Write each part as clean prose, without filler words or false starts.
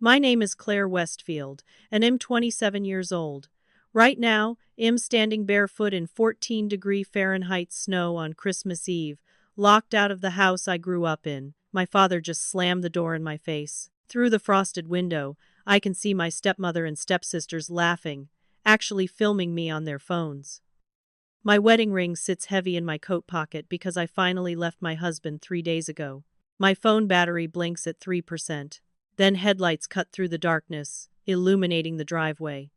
My name is Claire Westfield, and I'm 27 years old. Right now, I'm standing barefoot in 14-degree Fahrenheit snow on Christmas Eve, locked out of the house I grew up in. My father just slammed the door in my face. Through the frosted window, I can see my stepmother and stepsisters laughing, actually filming me on their phones. My wedding ring sits heavy in my coat pocket because I finally left my husband 3 days ago. My phone battery blinks at 3%. Then headlights cut through the darkness, illuminating the driveway.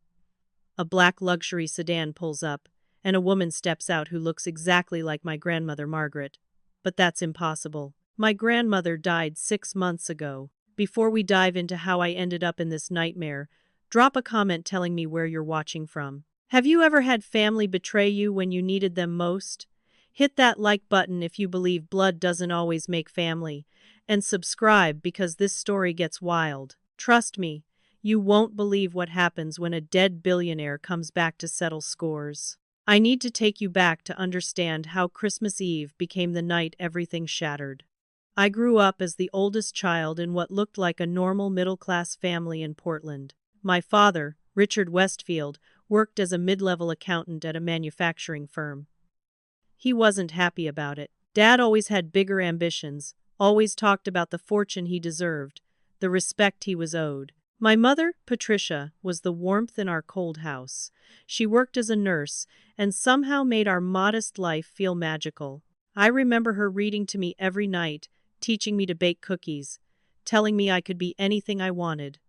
A black luxury sedan pulls up, and a woman steps out who looks exactly like my grandmother Margaret. But that's impossible. My grandmother died 6 months ago. Before we dive into how I ended up in this nightmare, drop a comment telling me where you're watching from. Have you ever had family betray you when you needed them most? Hit that like button if you believe blood doesn't always make family, and subscribe because this story gets wild. Trust me, you won't believe what happens when a dead billionaire comes back to settle scores. I need to take you back to understand how Christmas Eve became the night everything shattered. I grew up as the oldest child in what looked like a normal middle-class family in Portland. My father, Richard Westfield, worked as a mid-level accountant at a manufacturing firm. He wasn't happy about it. Dad always had bigger ambitions, always talked about the fortune he deserved, the respect he was owed. My mother, Patricia, was the warmth in our cold house. She worked as a nurse and somehow made our modest life feel magical. I remember her reading to me every night, teaching me to bake cookies, telling me I could be anything I wanted.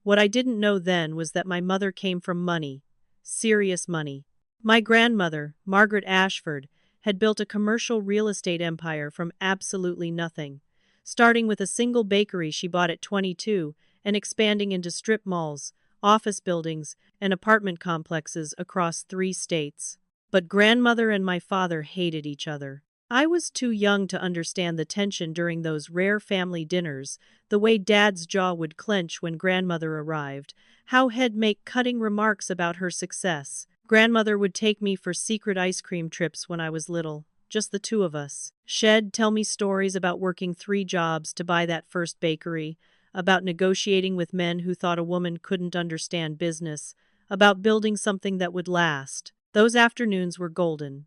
What I didn't know then was that my mother came from money, serious money. My grandmother, Margaret Ashford, had built a commercial real estate empire from absolutely nothing, starting with a single bakery she bought at 22 and expanding into strip malls, office buildings, and apartment complexes across 3 states. But grandmother and my father hated each other. I was too young to understand the tension during those rare family dinners, the way Dad's jaw would clench when grandmother arrived, how he'd make cutting remarks about her success. Grandmother would take me for secret ice cream trips when I was little, just the 2 of us. She'd tell me stories about working 3 jobs to buy that first bakery, about negotiating with men who thought a woman couldn't understand business, about building something that would last. Those afternoons were golden.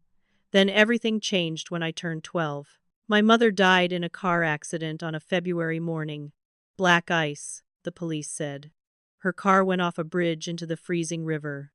Then everything changed when I turned 12. My mother died in a car accident on a February morning. Black ice, the police said. Her car went off a bridge into the freezing river.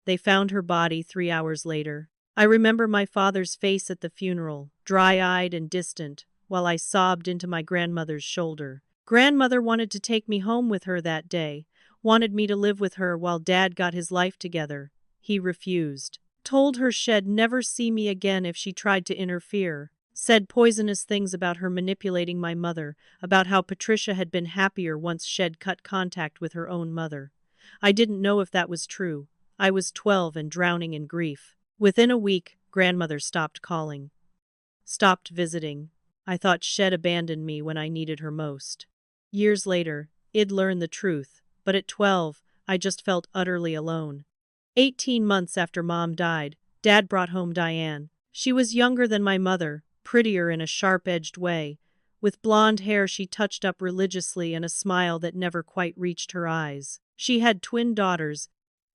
They found her body 3 hours later. I remember my father's face at the funeral, dry-eyed and distant, while I sobbed into my grandmother's shoulder. Grandmother wanted to take me home with her that day, wanted me to live with her while Dad got his life together. He refused. Told her she'd never see me again if she tried to interfere. Said poisonous things about her manipulating my mother, about how Patricia had been happier once she'd cut contact with her own mother. I didn't know if that was true. I was 12 and drowning in grief. Within a week, grandmother stopped calling. Stopped visiting. I thought she'd abandoned me when I needed her most. Years later, I'd learned the truth, but at 12, I just felt utterly alone. 18 months after Mom died, Dad brought home Diane. She was younger than my mother, prettier in a sharp-edged way. With blonde hair she touched up religiously and a smile that never quite reached her eyes. She had twin daughters,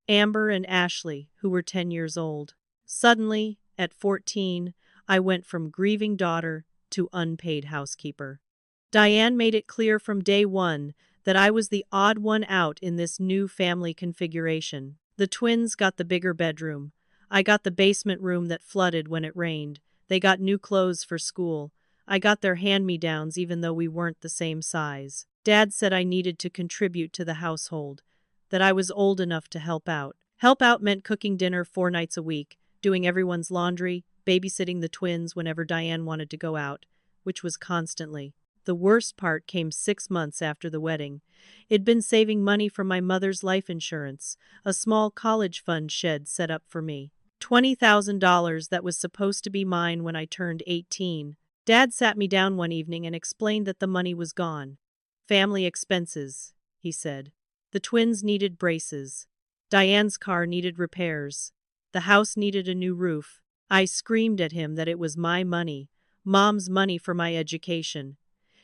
Amber and Ashley, who were 10 years old. Suddenly, at 14, I went from grieving daughter to unpaid housekeeper. Diane made it clear from day one that I was the odd one out in this new family configuration. The twins got the bigger bedroom. I got the basement room that flooded when it rained. They got new clothes for school. I got their hand-me-downs even though we weren't the same size. Dad said I needed to contribute to the household, that I was old enough to help out. Help out meant cooking dinner 4 nights a week, doing everyone's laundry, babysitting the twins whenever Diane wanted to go out, which was constantly. The worst part came 6 months after the wedding. I'd been saving money from my mother's life insurance, a small college fund she'd set up for me. $20,000 that was supposed to be mine when I turned 18. Dad sat me down one evening and explained that the money was gone. Family expenses, he said. The twins needed braces. Diane's car needed repairs. The house needed a new roof. I screamed at him that it was my money, Mom's money for my education.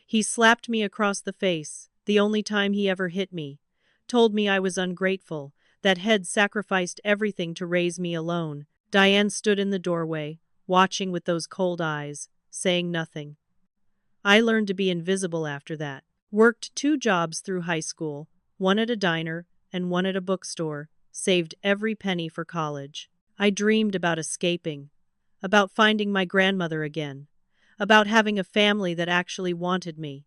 He slapped me across the face, the only time he ever hit me. Told me I was ungrateful, that Head sacrificed everything to raise me alone. Diane stood in the doorway, watching with those cold eyes, saying nothing. I learned to be invisible after that. Worked 2 jobs through high school, one at a diner and one at a bookstore, saved every penny for college. I dreamed about escaping, about finding my grandmother again, about having a family that actually wanted me.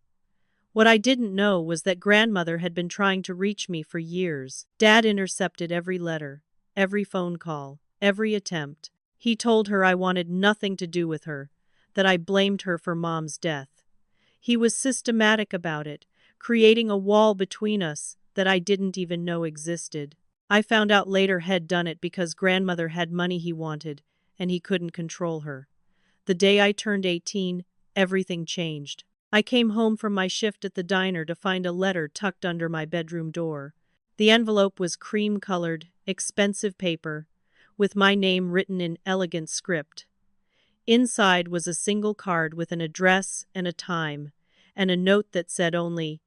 What I didn't know was that grandmother had been trying to reach me for years. Dad intercepted every letter, every phone call, every attempt. He told her I wanted nothing to do with her, that I blamed her for Mom's death. He was systematic about it, creating a wall between us that I didn't even know existed. I found out later He'd done it because grandmother had money he wanted, and he couldn't control her. The day I turned 18, everything changed. I came home from my shift at the diner to find a letter tucked under my bedroom door. The envelope was cream-colored, expensive paper, with my name written in elegant script. Inside was a single card with an address and a time, and a note that said only,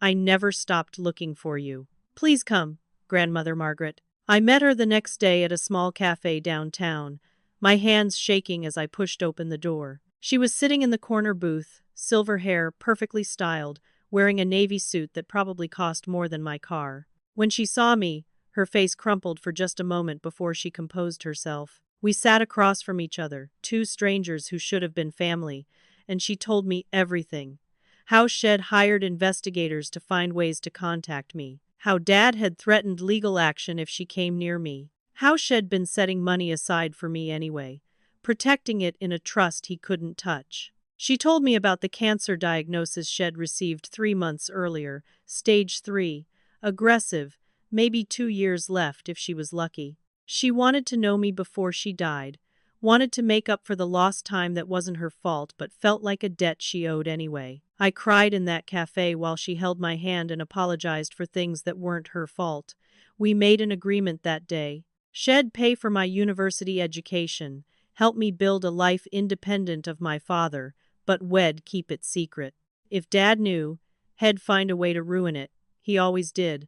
"I never stopped looking for you. Please come, Grandmother Margaret." I met her the next day at a small cafe downtown, my hands shaking as I pushed open the door. She was sitting in the corner booth, silver hair, perfectly styled, wearing a navy suit that probably cost more than my car. When she saw me, her face crumpled for just a moment before she composed herself. We sat across from each other, 2 strangers who should have been family, and she told me everything. How Shed hired investigators to find ways to contact me. How Dad had threatened legal action if she came near me. How Shed been setting money aside for me anyway, protecting it in a trust he couldn't touch. She told me about the cancer diagnosis Shed received 3 months earlier, stage 3, aggressive, maybe 2 years left if she was lucky. She wanted to know me before she died, wanted to make up for the lost time that wasn't her fault but felt like a debt she owed anyway. I cried in that cafe while she held my hand and apologized for things that weren't her fault. We made an agreement that day. Shed pay for my university education, help me build a life independent of my father, but Wed keep it secret. If Dad knew, he'd find a way to ruin it. He always did.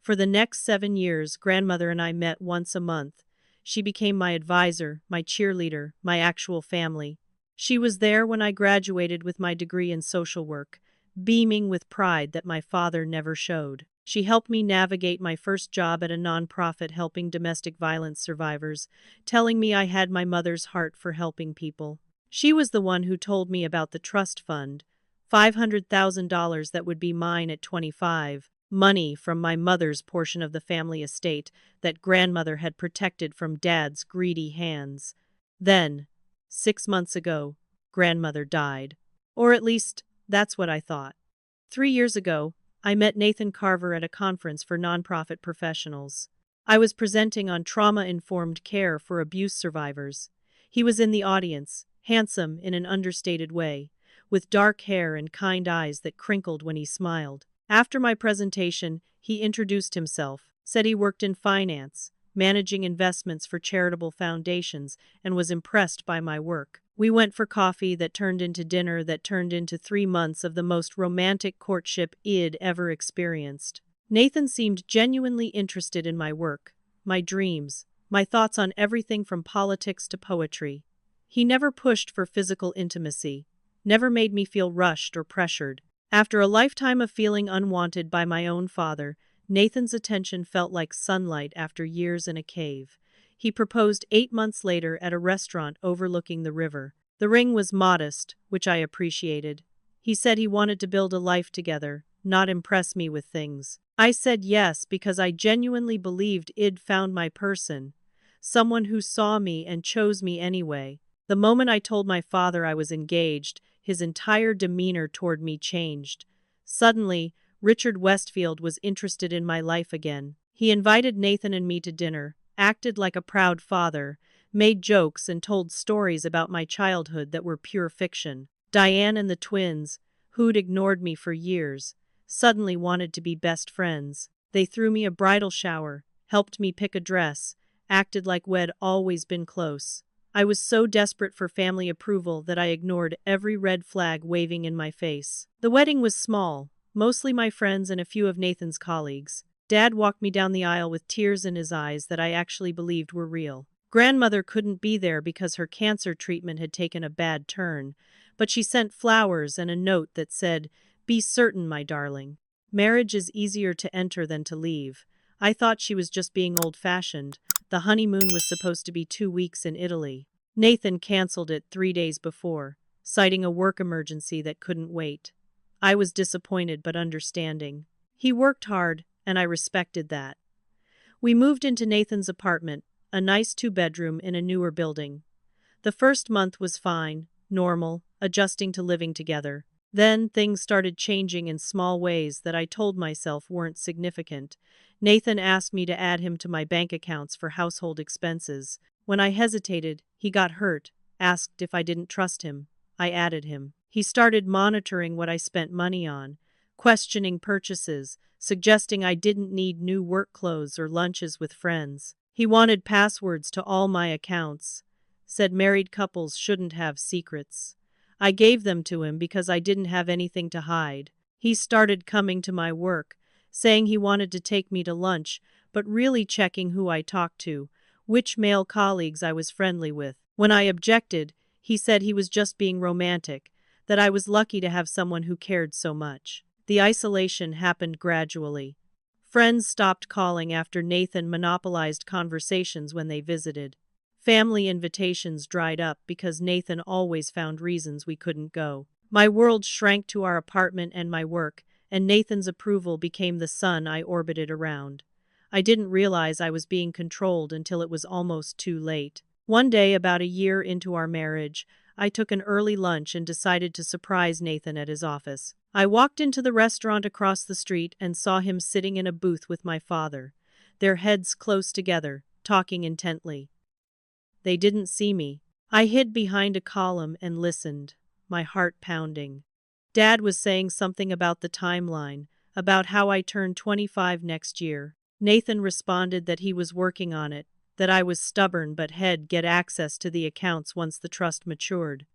For the next 7 years, Grandmother and I met once a month. She became my advisor, my cheerleader, my actual family. She was there when I graduated with my degree in social work, beaming with pride that my father never showed. She helped me navigate my first job at a nonprofit helping domestic violence survivors, telling me I had my mother's heart for helping people. She was the one who told me about the trust fund, $500,000 that would be mine at 25. Money from my mother's portion of the family estate that Grandmother had protected from Dad's greedy hands. Then, 6 months ago, Grandmother died. Or at least, that's what I thought. 3 years ago, I met Nathan Carver at a conference for nonprofit professionals. I was presenting on trauma-informed care for abuse survivors. He was in the audience, handsome in an understated way, with dark hair and kind eyes that crinkled when he smiled. After my presentation, he introduced himself, said he worked in finance, managing investments for charitable foundations, and was impressed by my work. We went for coffee that turned into dinner that turned into 3 months of the most romantic courtship I'd ever experienced. Nathan seemed genuinely interested in my work, my dreams, my thoughts on everything from politics to poetry. He never pushed for physical intimacy, never made me feel rushed or pressured. After a lifetime of feeling unwanted by my own father, Nathan's attention felt like sunlight after years in a cave. He proposed 8 months later at a restaurant overlooking the river. The ring was modest, which I appreciated. He said he wanted to build a life together, not impress me with things. I said yes because I genuinely believed I'd found my person, someone who saw me and chose me anyway. The moment I told my father I was engaged, his entire demeanor toward me changed. Suddenly, Richard Westfield was interested in my life again. He invited Nathan and me to dinner, acted like a proud father, made jokes and told stories about my childhood that were pure fiction. Diane and the twins, who'd ignored me for years, suddenly wanted to be best friends. They threw me a bridal shower, helped me pick a dress, acted like we'd always been close. I was so desperate for family approval that I ignored every red flag waving in my face. The wedding was small, mostly my friends and a few of Nathan's colleagues. Dad walked me down the aisle with tears in his eyes that I actually believed were real. Grandmother couldn't be there because her cancer treatment had taken a bad turn, but she sent flowers and a note that said, "Be certain, my darling. Marriage is easier to enter than to leave." I thought she was just being old-fashioned. The honeymoon was supposed to be 2 weeks in Italy. Nathan canceled it 3 days before, citing a work emergency that couldn't wait. I was disappointed but understanding. He worked hard, and I respected that. We moved into Nathan's apartment, a nice 2-bedroom in a newer building. The first month was fine, normal, adjusting to living together. Then things started changing in small ways that I told myself weren't significant. Nathan asked me to add him to my bank accounts for household expenses. When I hesitated, he got hurt, asked if I didn't trust him. I added him. He started monitoring what I spent money on, questioning purchases, suggesting I didn't need new work clothes or lunches with friends. He wanted passwords to all my accounts, said married couples shouldn't have secrets. I gave them to him because I didn't have anything to hide. He started coming to my work, saying he wanted to take me to lunch, but really checking who I talked to, which male colleagues I was friendly with. When I objected, he said he was just being romantic, that I was lucky to have someone who cared so much. The isolation happened gradually. Friends stopped calling after Nathan monopolized conversations when they visited. Family invitations dried up because Nathan always found reasons we couldn't go. My world shrank to our apartment and my work, and Nathan's approval became the sun I orbited around. I didn't realize I was being controlled until it was almost too late. One day, about a year into our marriage, I took an early lunch and decided to surprise Nathan at his office. I walked into the restaurant across the street and saw him sitting in a booth with my father, their heads close together, talking intently. They didn't see me. I hid behind a column and listened, my heart pounding. Dad was saying something about the timeline, about how I turned 25 next year. Nathan responded that he was working on it, that I was stubborn but had get access to the accounts once the trust matured.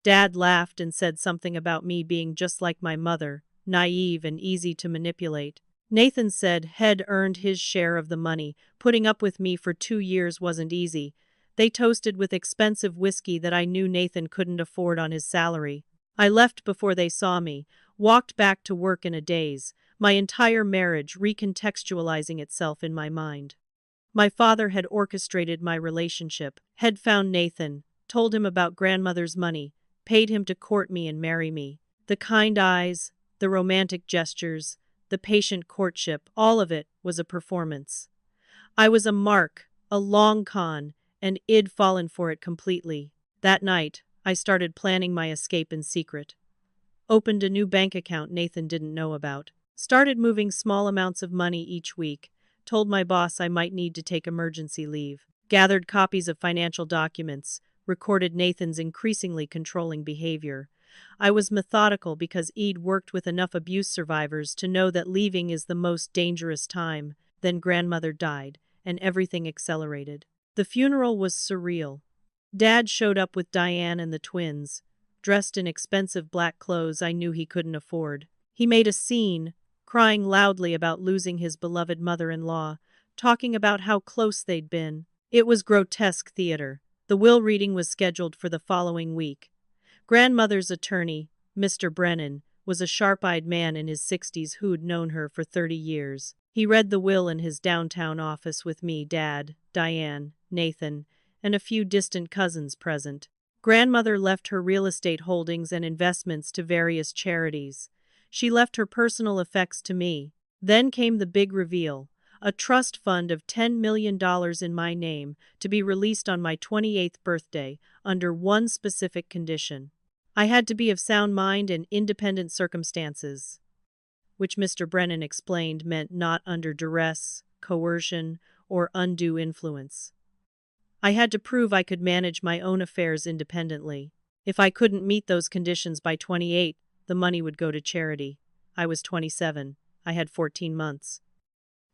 Dad laughed and said something about me being just like my mother, naive and easy to manipulate. Nathan said Head earned his share of the money. Putting up with me for 2 years wasn't easy. They toasted with expensive whiskey that I knew Nathan couldn't afford on his salary. I left before they saw me, walked back to work in a daze, my entire marriage recontextualizing itself in my mind. My father had orchestrated my relationship, had found Nathan, told him about grandmother's money, paid him to court me and marry me. The kind eyes, the romantic gestures, the patient courtship, all of it was a performance. I was a mark, a long con, and I'd fallen for it completely. That night, I started planning my escape in secret. Opened a new bank account Nathan didn't know about. Started moving small amounts of money each week. Told my boss I might need to take emergency leave. Gathered copies of financial documents. Recorded Nathan's increasingly controlling behavior. I was methodical because I'd worked with enough abuse survivors to know that leaving is the most dangerous time. Then grandmother died, and everything accelerated. The funeral was surreal. Dad showed up with Diane and the twins, dressed in expensive black clothes I knew he couldn't afford. He made a scene, crying loudly about losing his beloved mother-in-law, talking about how close they'd been. It was grotesque theater. The will reading was scheduled for the following week. Grandmother's attorney, Mr. Brennan, was a sharp-eyed man in his 60s who'd known her for 30 years. He read the will in his downtown office with me, Dad, Diane, Nathan, and a few distant cousins present. Grandmother left her real estate holdings and investments to various charities. She left her personal effects to me. Then came the big reveal. A trust fund of $10 million in my name to be released on my 28th birthday under one specific condition. I had to be of sound mind and independent circumstances, which Mr. Brennan explained meant not under duress, coercion, or undue influence. I had to prove I could manage my own affairs independently. If I couldn't meet those conditions by 28, the money would go to charity. I was 27. I had 14 months.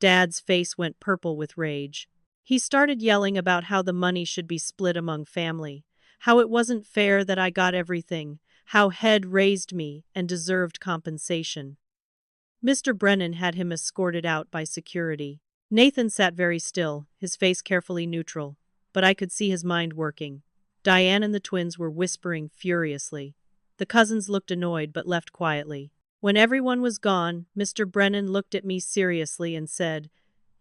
Dad's face went purple with rage. He started yelling about how the money should be split among family, how it wasn't fair that I got everything, how Head raised me and deserved compensation. Mr. Brennan had him escorted out by security. Nathan sat very still, his face carefully neutral, but I could see his mind working. Diane and the twins were whispering furiously. The cousins looked annoyed but left quietly. When everyone was gone, Mr. Brennan looked at me seriously and said,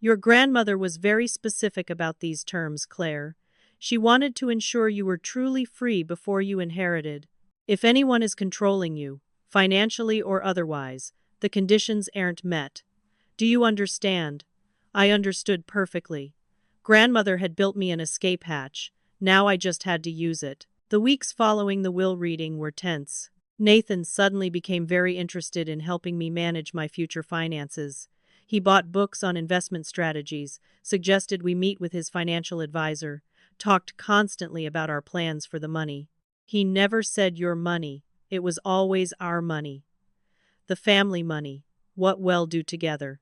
"Your grandmother was very specific about these terms, Claire. She wanted to ensure you were truly free before you inherited. If anyone is controlling you, financially or otherwise, the conditions aren't met. Do you understand?" I understood perfectly. Grandmother had built me an escape hatch. Now I just had to use it. The weeks following the will reading were tense. Nathan suddenly became very interested in helping me manage my future finances. He bought books on investment strategies, suggested we meet with his financial advisor, talked constantly about our plans for the money. He never said your money. It was always our money. The family money. What we'll do together.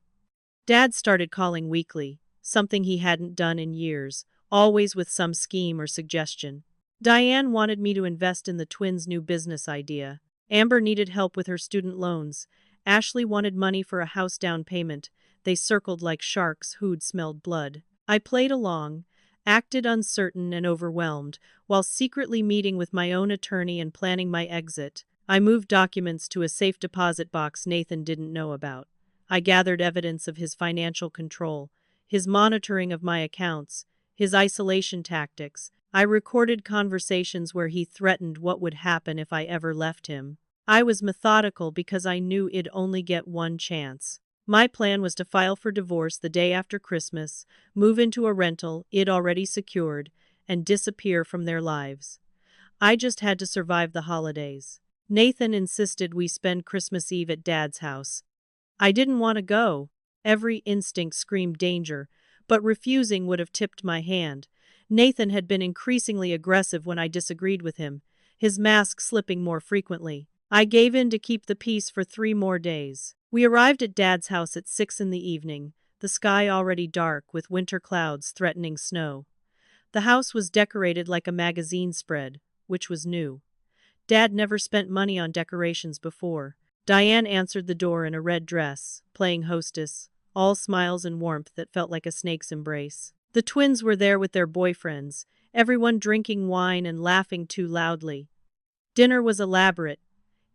Dad started calling weekly, something he hadn't done in years, always with some scheme or suggestion. Diane wanted me to invest in the twins' new business idea. Amber needed help with her student loans. Ashley wanted money for a house down payment. They circled like sharks who'd smelled blood. I played along, acted uncertain and overwhelmed, while secretly meeting with my own attorney and planning my exit. I moved documents to a safe deposit box Nathan didn't know about. I gathered evidence of his financial control, his monitoring of my accounts, his isolation tactics. I recorded conversations where he threatened what would happen if I ever left him. I was methodical because I knew I'd only get one chance. My plan was to file for divorce the day after Christmas, move into a rental I'd already secured, and disappear from their lives. I just had to survive the holidays. Nathan insisted we spend Christmas Eve at Dad's house. I didn't want to go. Every instinct screamed danger, but refusing would have tipped my hand. Nathan had been increasingly aggressive when I disagreed with him, his mask slipping more frequently. I gave in to keep the peace for 3 more days. We arrived at Dad's house at 6 in the evening, the sky already dark with winter clouds threatening snow. The house was decorated like a magazine spread, which was new. Dad never spent money on decorations before. Diane answered the door in a red dress, playing hostess, all smiles and warmth that felt like a snake's embrace. The twins were there with their boyfriends, everyone drinking wine and laughing too loudly. Dinner was elaborate,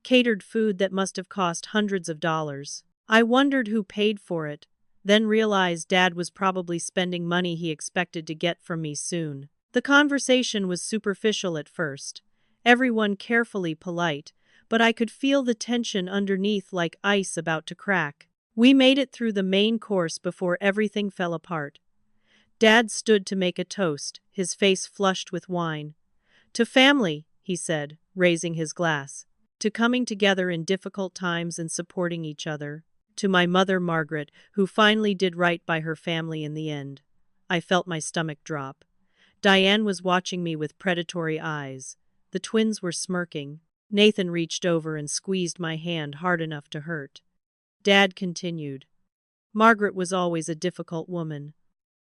catered food that must have cost hundreds of dollars. I wondered who paid for it, then realized Dad was probably spending money he expected to get from me soon. The conversation was superficial at first, everyone carefully polite, but I could feel the tension underneath like ice about to crack. We made it through the main course before everything fell apart. Dad stood to make a toast, his face flushed with wine. "To family," he said, raising his glass. "To coming together in difficult times and supporting each other. To my mother Margaret, who finally did right by her family in the end." I felt my stomach drop. Diane was watching me with predatory eyes. The twins were smirking. Nathan reached over and squeezed my hand hard enough to hurt. Dad continued. "Margaret was always a difficult woman.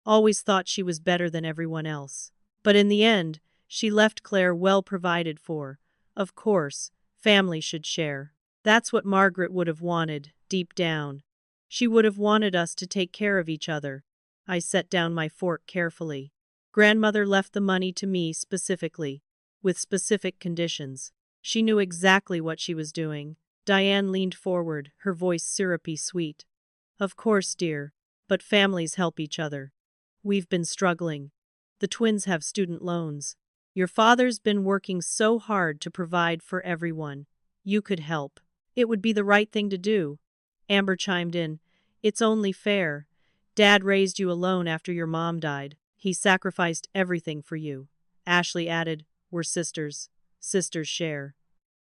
Always thought she was better than everyone else. But in the end, she left Claire well provided for. Of course, family should share. That's what Margaret would have wanted, deep down. She would have wanted us to take care of each other." I set down my fork carefully. Grandmother left the money to me specifically, with specific conditions. She knew exactly what she was doing. Diane leaned forward, her voice syrupy sweet. "Of course, dear, but families help each other. We've been struggling. The twins have student loans. Your father's been working so hard to provide for everyone. You could help. It would be the right thing to do." Amber chimed in. "It's only fair. Dad raised you alone after your mom died. He sacrificed everything for you." Ashley added, "We're sisters. Sisters share."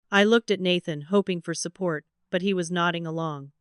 I looked at Nathan, hoping for support, but he was nodding along.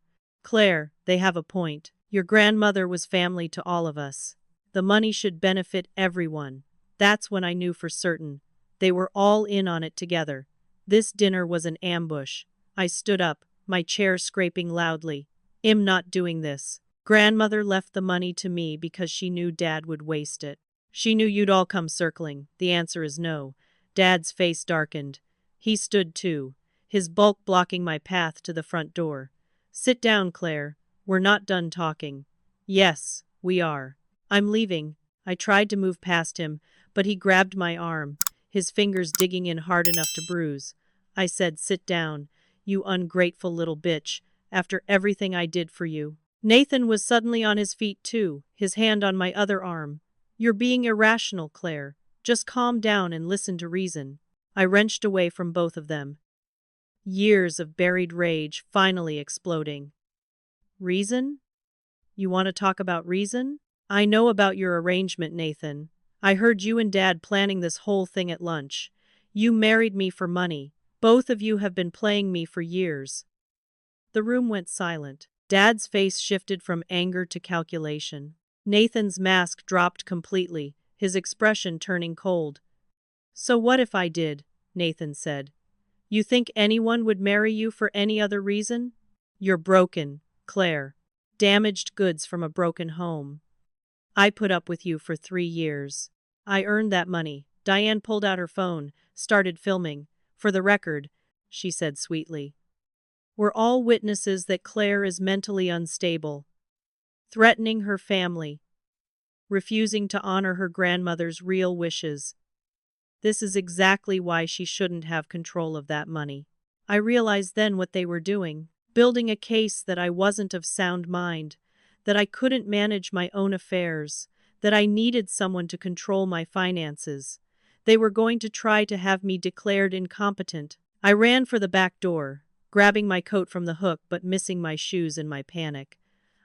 "Claire, they have a point. Your grandmother was family to all of us. The money should benefit everyone." That's when I knew for certain. They were all in on it together. This dinner was an ambush. I stood up, my chair scraping loudly. "I'm not doing this. Grandmother left the money to me because she knew Dad would waste it. She knew you'd all come circling. The answer is no." Dad's face darkened. He stood too, his bulk blocking my path to the front door. Sit down, Claire. We're not done talking. Yes, we are. I'm leaving. I tried to move past him, but he grabbed my arm, his fingers digging in hard enough to bruise. I said, sit down, you ungrateful little bitch, after everything I did for you. Nathan was suddenly on his feet too, his hand on my other arm. You're being irrational, Claire. Just calm down and listen to reason. I wrenched away from both of them. Years of buried rage finally exploding. Reason? You want to talk about reason? I know about your arrangement, Nathan. I heard you and Dad planning this whole thing at lunch. You married me for money. Both of you have been playing me for years. The room went silent. Dad's face shifted from anger to calculation. Nathan's mask dropped completely, his expression turning cold. So what if I did? Nathan said. You think anyone would marry you for any other reason? You're broken, Claire. Damaged goods from a broken home. I put up with you for 3 years. I earned that money. Diane pulled out her phone, started filming. For the record, she said sweetly. We're all witnesses that Claire is mentally unstable, threatening her family, refusing to honor her grandmother's real wishes. This is exactly why she shouldn't have control of that money. I realized then what they were doing, building a case that I wasn't of sound mind, that I couldn't manage my own affairs, that I needed someone to control my finances. They were going to try to have me declared incompetent. I ran for the back door, grabbing my coat from the hook but missing my shoes in my panic.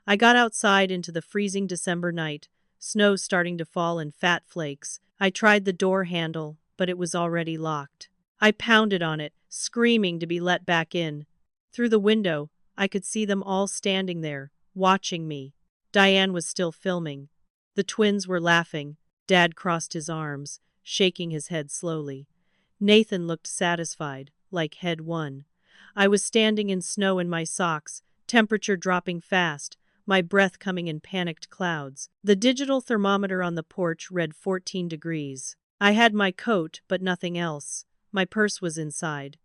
I got outside into the freezing December night, snow starting to fall in fat flakes. I tried the door handle, but it was already locked. I pounded on it, screaming to be let back in. Through the window, I could see them all standing there, watching me. Diane was still filming. The twins were laughing. Dad crossed his arms, shaking his head slowly. Nathan looked satisfied, like head won. I was standing in snow in my socks, temperature dropping fast, my breath coming in panicked clouds. The digital thermometer on the porch read 14 degrees. I had my coat, but nothing else. My purse was inside.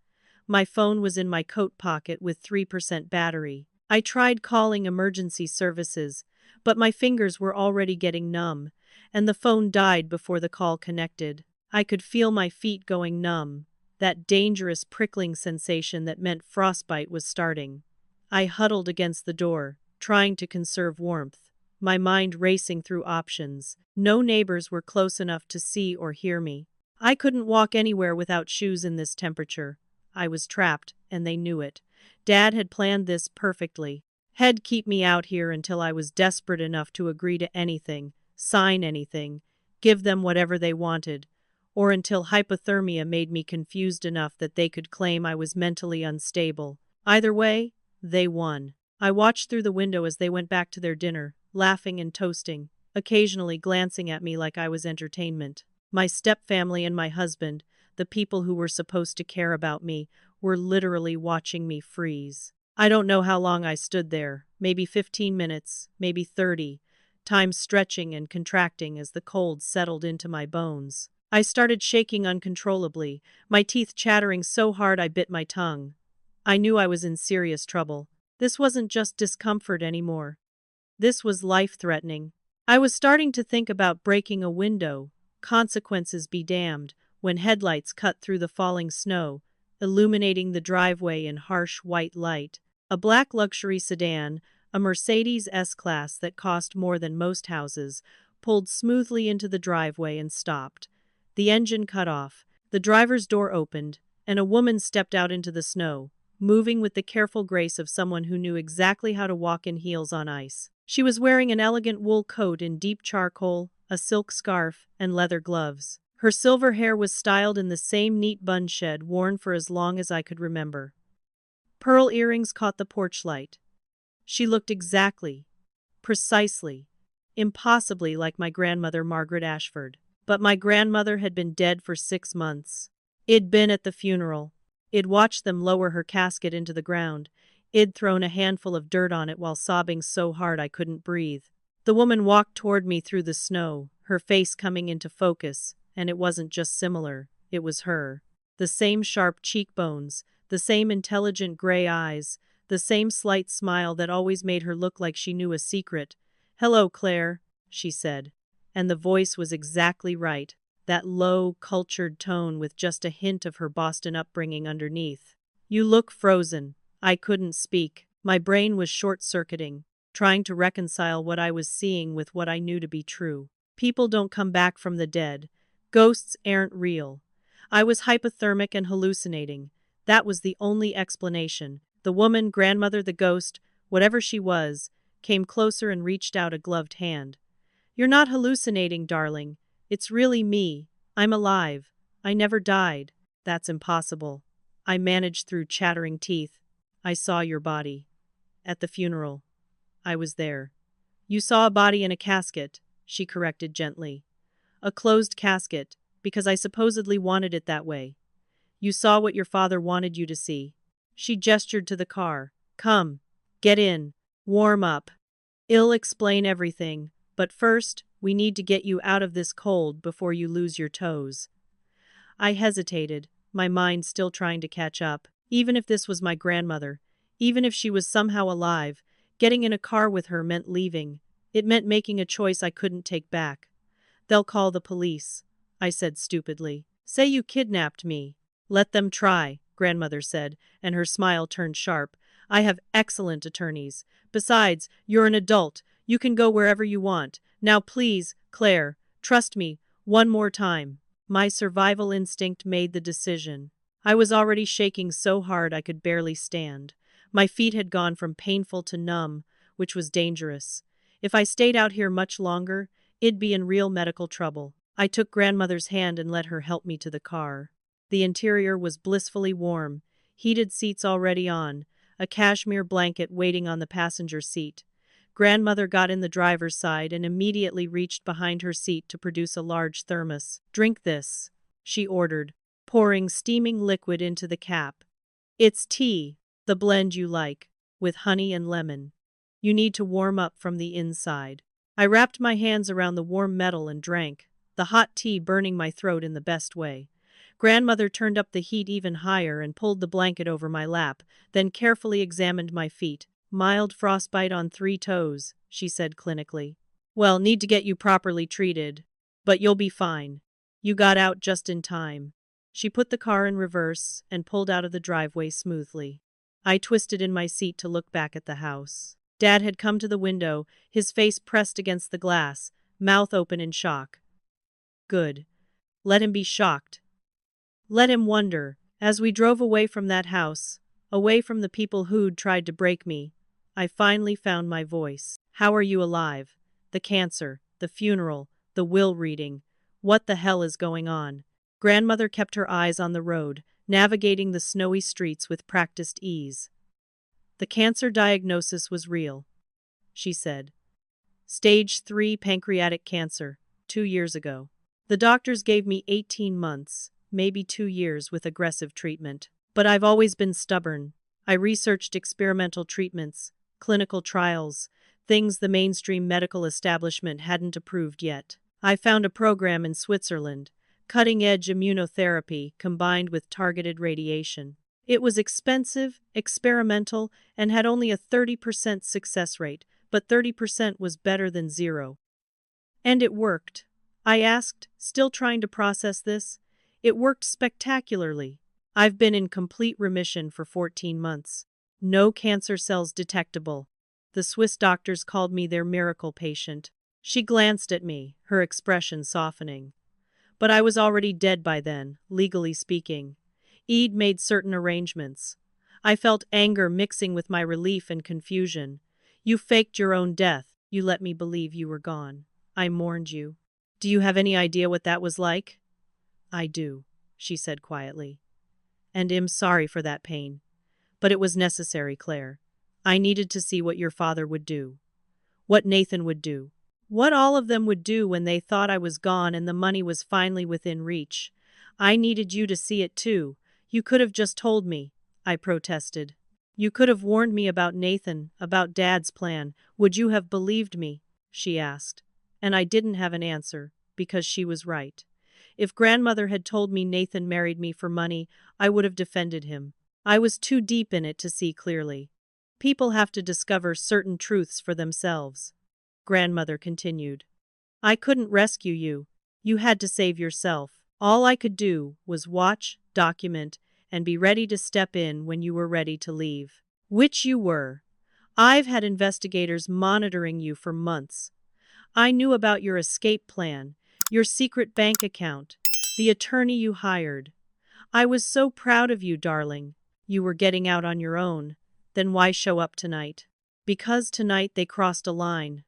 My phone was in my coat pocket with 3% battery. I tried calling emergency services, but my fingers were already getting numb, and the phone died before the call connected. I could feel my feet going numb, that dangerous prickling sensation that meant frostbite was starting. I huddled against the door, trying to conserve warmth, my mind racing through options. No neighbors were close enough to see or hear me. I couldn't walk anywhere without shoes in this temperature. I was trapped, and they knew it. Dad had planned this perfectly. He'd keep me out here until I was desperate enough to agree to anything, sign anything, give them whatever they wanted, or until hypothermia made me confused enough that they could claim I was mentally unstable. Either way, they won. I watched through the window as they went back to their dinner, laughing and toasting, occasionally glancing at me like I was entertainment. My stepfamily and my husband, the people who were supposed to care about me, were literally watching me freeze. I don't know how long I stood there, maybe 15 minutes, maybe 30, time stretching and contracting as the cold settled into my bones. I started shaking uncontrollably, my teeth chattering so hard I bit my tongue. I knew I was in serious trouble. This wasn't just discomfort anymore. This was life-threatening. I was starting to think about breaking a window, consequences be damned, when headlights cut through the falling snow, illuminating the driveway in harsh white light. A black luxury sedan, a Mercedes S-Class that cost more than most houses, pulled smoothly into the driveway and stopped. The engine cut off, the driver's door opened, and a woman stepped out into the snow, moving with the careful grace of someone who knew exactly how to walk in heels on ice. She was wearing an elegant wool coat in deep charcoal, a silk scarf, and leather gloves. Her silver hair was styled in the same neat bun shed worn for as long as I could remember. Pearl earrings caught the porch light. She looked exactly, precisely, impossibly like my grandmother Margaret Ashford. But my grandmother had been dead for 6 months. I'd been at the funeral. I'd watched them lower her casket into the ground. I'd thrown a handful of dirt on it while sobbing so hard I couldn't breathe. The woman walked toward me through the snow, her face coming into focus, and it wasn't just similar, it was her. The same sharp cheekbones, the same intelligent gray eyes, the same slight smile that always made her look like she knew a secret. "Hello, Claire," she said. And the voice was exactly right, that low, cultured tone with just a hint of her Boston upbringing underneath. "You look frozen." I couldn't speak. My brain was short-circuiting, trying to reconcile what I was seeing with what I knew to be true. People don't come back from the dead. Ghosts aren't real. I was hypothermic and hallucinating. That was the only explanation. The woman, grandmother, the ghost, whatever she was, came closer and reached out a gloved hand. "You're not hallucinating, darling. It's really me. I'm alive. I never died." "That's impossible." I managed through chattering teeth. "I saw your body. At the funeral. I was there." "You saw a body in a casket," she corrected gently. "A closed casket, because I supposedly wanted it that way. You saw what your father wanted you to see." She gestured to the car. "Come. Get in. Warm up. I'll explain everything, but first, we need to get you out of this cold before you lose your toes." I hesitated, my mind still trying to catch up. Even if this was my grandmother, even if she was somehow alive, getting in a car with her meant leaving. It meant making a choice I couldn't take back. "They'll call the police," I said stupidly. "Say you kidnapped me." "Let them try," grandmother said, and her smile turned sharp. "I have excellent attorneys. Besides, you're an adult. You can go wherever you want. Now please, Claire, trust me, one more time." My survival instinct made the decision. I was already shaking so hard I could barely stand. My feet had gone from painful to numb, which was dangerous. If I stayed out here much longer, it'd be in real medical trouble. I took grandmother's hand and let her help me to the car. The interior was blissfully warm, heated seats already on, a cashmere blanket waiting on the passenger seat. Grandmother got in the driver's side and immediately reached behind her seat to produce a large thermos. "Drink this," she ordered, pouring steaming liquid into the cap. "It's tea, the blend you like, with honey and lemon. You need to warm up from the inside." I wrapped my hands around the warm metal and drank, the hot tea burning my throat in the best way. Grandmother turned up the heat even higher and pulled the blanket over my lap, then carefully examined my feet. "Mild frostbite on 3 toes," she said clinically. "Well, need to get you properly treated. But you'll be fine. You got out just in time." She put the car in reverse and pulled out of the driveway smoothly. I twisted in my seat to look back at the house. Dad had come to the window, his face pressed against the glass, mouth open in shock. Good. Let him be shocked. Let him wonder. As we drove away from that house, away from the people who'd tried to break me, I finally found my voice. "How are you alive? The cancer, the funeral, the will reading. What the hell is going on?" Grandmother kept her eyes on the road, navigating the snowy streets with practiced ease. "The cancer diagnosis was real," she said. "Stage 3 pancreatic cancer, 2 years ago. The doctors gave me 18 months, maybe 2 years with aggressive treatment. But I've always been stubborn. I researched experimental treatments, clinical trials, things the mainstream medical establishment hadn't approved yet. I found a program in Switzerland, cutting-edge immunotherapy combined with targeted radiation. It was expensive, experimental, and had only a 30% success rate, but 30% was better than zero. And it worked. I asked, still trying to process this. It worked spectacularly. I've been in complete remission for 14 months. No cancer cells detectable. The Swiss doctors called me their miracle patient. She glanced at me, her expression softening. But I was already dead by then, legally speaking. Eid made certain arrangements. I felt anger mixing with my relief and confusion. "You faked your own death. You let me believe you were gone. I mourned you. Do you have any idea what that was like?" "I do," she said quietly. "And I'm sorry for that pain. But it was necessary, Claire. I needed to see what your father would do. What Nathan would do. What all of them would do when they thought I was gone and the money was finally within reach. I needed you to see it too. You could have just told me," I protested. "You could have warned me about Nathan, about Dad's plan. Would you have believed me?" she asked. And I didn't have an answer, because she was right. If grandmother had told me Nathan married me for money, I would have defended him. I was too deep in it to see clearly. People have to discover certain truths for themselves. Grandmother continued. I couldn't rescue you. You had to save yourself. All I could do was watch, document, and be ready to step in when you were ready to leave. Which you were. I've had investigators monitoring you for months. I knew about your escape plan, your secret bank account, the attorney you hired. I was so proud of you, darling. You were getting out on your own. Then why show up tonight? Because tonight they crossed a line,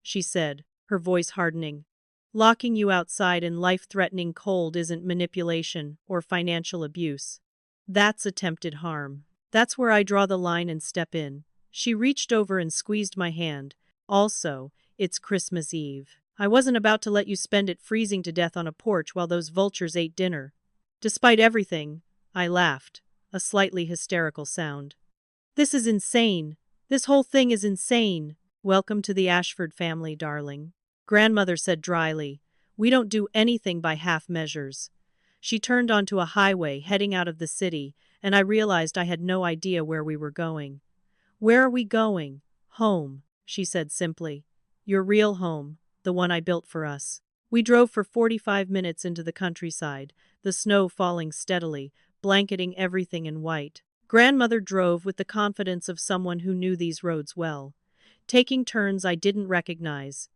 she said, her voice hardening. Locking you outside in life-threatening cold isn't manipulation or financial abuse. That's attempted harm. That's where I draw the line and step in. She reached over and squeezed my hand. Also, it's Christmas Eve. I wasn't about to let you spend it freezing to death on a porch while those vultures ate dinner. Despite everything, I laughed, a slightly hysterical sound. This is insane. This whole thing is insane. Welcome to the Ashford family, darling. Grandmother said dryly. We don't do anything by half measures. She turned onto a highway heading out of the city, and I realized I had no idea where we were going. Where are we going? Home, she said simply. Your real home, the one I built for us. We drove for 45 minutes into the countryside, the snow falling steadily, blanketing everything in white. Grandmother drove with the confidence of someone who knew these roads well, taking turns I didn't recognize,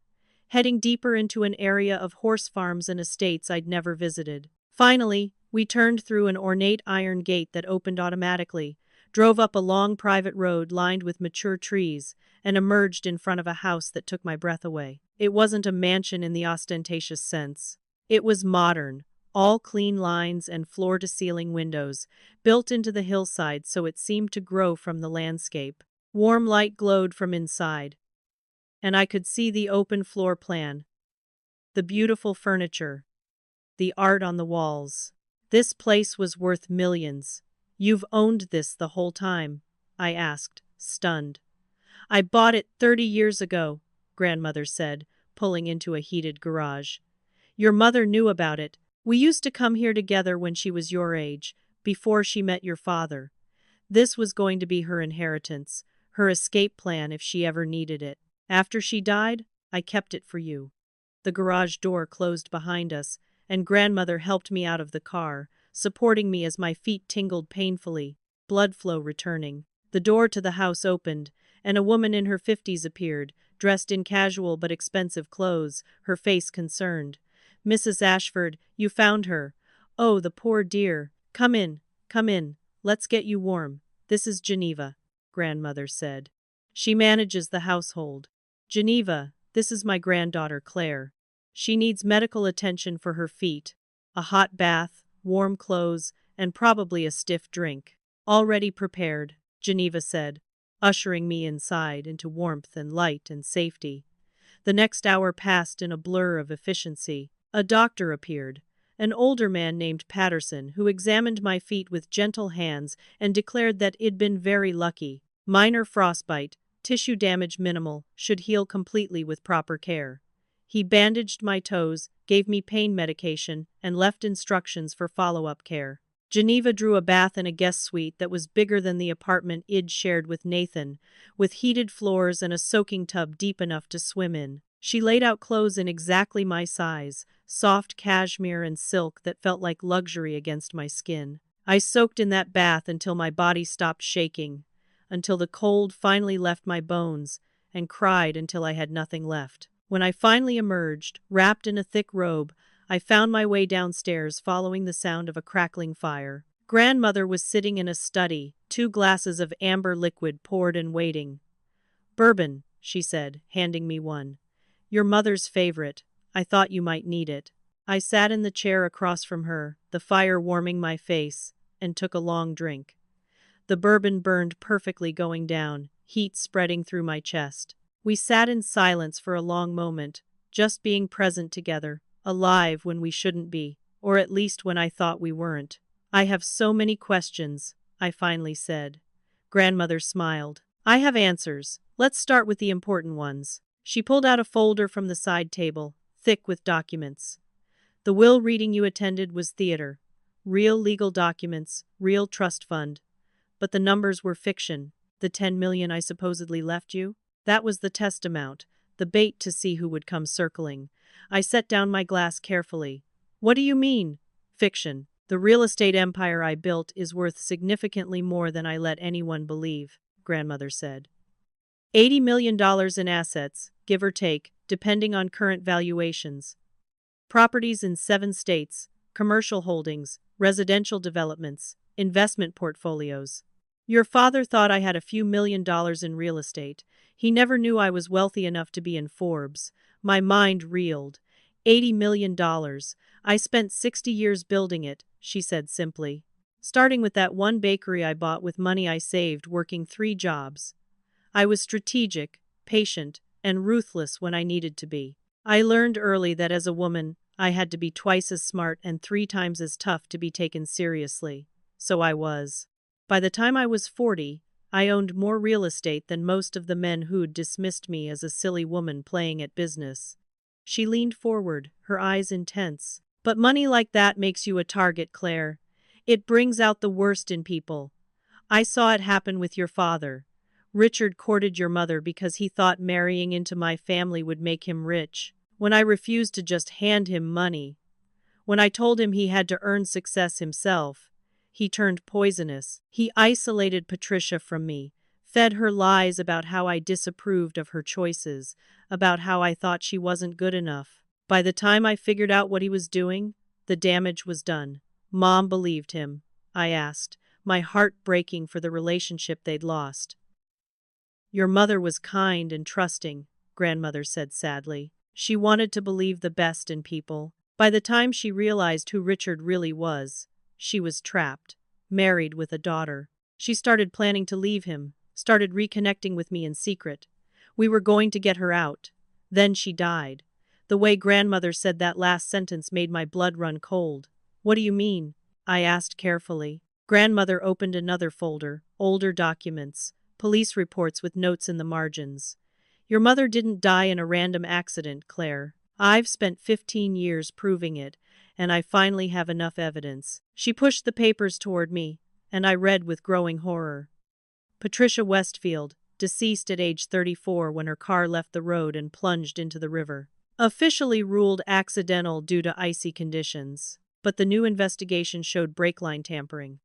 heading deeper into an area of horse farms and estates I'd never visited. Finally, we turned through an ornate iron gate that opened automatically, drove up a long private road lined with mature trees, and emerged in front of a house that took my breath away. It wasn't a mansion in the ostentatious sense. It was modern, all clean lines and floor-to-ceiling windows, built into the hillside so it seemed to grow from the landscape. Warm light glowed from inside, and I could see the open floor plan, the beautiful furniture, the art on the walls. This place was worth millions. You've owned this the whole time? I asked, stunned. I bought it 30 years ago, Grandmother said, pulling into a heated garage. Your mother knew about it. We used to come here together when she was your age, before she met your father. This was going to be her inheritance, her escape plan if she ever needed it. After she died, I kept it for you. The garage door closed behind us, and Grandmother helped me out of the car, supporting me as my feet tingled painfully, blood flow returning. The door to the house opened, and a woman in her 50s appeared, dressed in casual but expensive clothes, her face concerned. Mrs. Ashford, you found her. Oh, the poor dear. Come in, come in. Let's get you warm. This is Geneva, Grandmother said. She manages the household. Geneva, this is my granddaughter Claire. She needs medical attention for her feet, a hot bath, warm clothes, and probably a stiff drink. Already prepared, Geneva said, ushering me inside into warmth and light and safety. The next hour passed in a blur of efficiency. A doctor appeared, an older man named Patterson, who examined my feet with gentle hands and declared that I'd been very lucky. Minor frostbite, tissue damage minimal, should heal completely with proper care. He bandaged my toes, gave me pain medication, and left instructions for follow-up care. Geneva drew a bath in a guest suite that was bigger than the apartment I'd shared with Nathan, with heated floors and a soaking tub deep enough to swim in. She laid out clothes in exactly my size, soft cashmere and silk that felt like luxury against my skin. I soaked in that bath until my body stopped shaking, until the cold finally left my bones, and cried until I had nothing left. When I finally emerged, wrapped in a thick robe, I found my way downstairs following the sound of a crackling fire. Grandmother was sitting in a study, 2 glasses of amber liquid poured and waiting. Bourbon, she said, handing me one. Your mother's favorite. I thought you might need it. I sat in the chair across from her, the fire warming my face, and took a long drink. The bourbon burned perfectly going down, heat spreading through my chest. We sat in silence for a long moment, just being present together, alive when we shouldn't be, or at least when I thought we weren't. I have so many questions, I finally said. Grandmother smiled. I have answers. Let's start with the important ones. She pulled out a folder from the side table, thick with documents. The will reading you attended was theater. Real legal documents, real trust fund. But the numbers were fiction. The 10 million I supposedly left you? That was the test amount, the bait to see who would come circling. I set down my glass carefully. What do you mean? Fiction. The real estate empire I built is worth significantly more than I let anyone believe, grandmother said. $80 million in assets, give or take, depending on current valuations. Properties in 7 states, commercial holdings, residential developments, investment portfolios. Your father thought I had a few $1 million in real estate. He never knew I was wealthy enough to be in Forbes. My mind reeled. $80 million. I spent 60 years building it, she said simply. Starting with that one bakery I bought with money I saved working 3 jobs. I was strategic, patient, and ruthless when I needed to be. I learned early that as a woman, I had to be twice as smart and 3 times as tough to be taken seriously. So I was. By the time I was 40, I owned more real estate than most of the men who'd dismissed me as a silly woman playing at business. She leaned forward, her eyes intense. But money like that makes you a target, Claire. It brings out the worst in people. I saw it happen with your father. Richard courted your mother because he thought marrying into my family would make him rich. When I refused to just hand him money, when I told him he had to earn success himself, he turned poisonous. He isolated Patricia from me, fed her lies about how I disapproved of her choices, about how I thought she wasn't good enough. By the time I figured out what he was doing, the damage was done. Mom believed him, I asked, my heart breaking for the relationship they'd lost. Your mother was kind and trusting, grandmother said sadly. She wanted to believe the best in people. By the time she realized who Richard really was, she was trapped, married with a daughter. She started planning to leave him, started reconnecting with me in secret. We were going to get her out. Then she died. The way grandmother said that last sentence made my blood run cold. What do you mean? I asked carefully. Grandmother opened another folder, older documents, police reports with notes in the margins. Your mother didn't die in a random accident, Claire. I've spent 15 years proving it, and I finally have enough evidence. She pushed the papers toward me, and I read with growing horror. Patricia Westfield, deceased at age 34 when her car left the road and plunged into the river. Officially ruled accidental due to icy conditions, but the new investigation showed brake line tampering.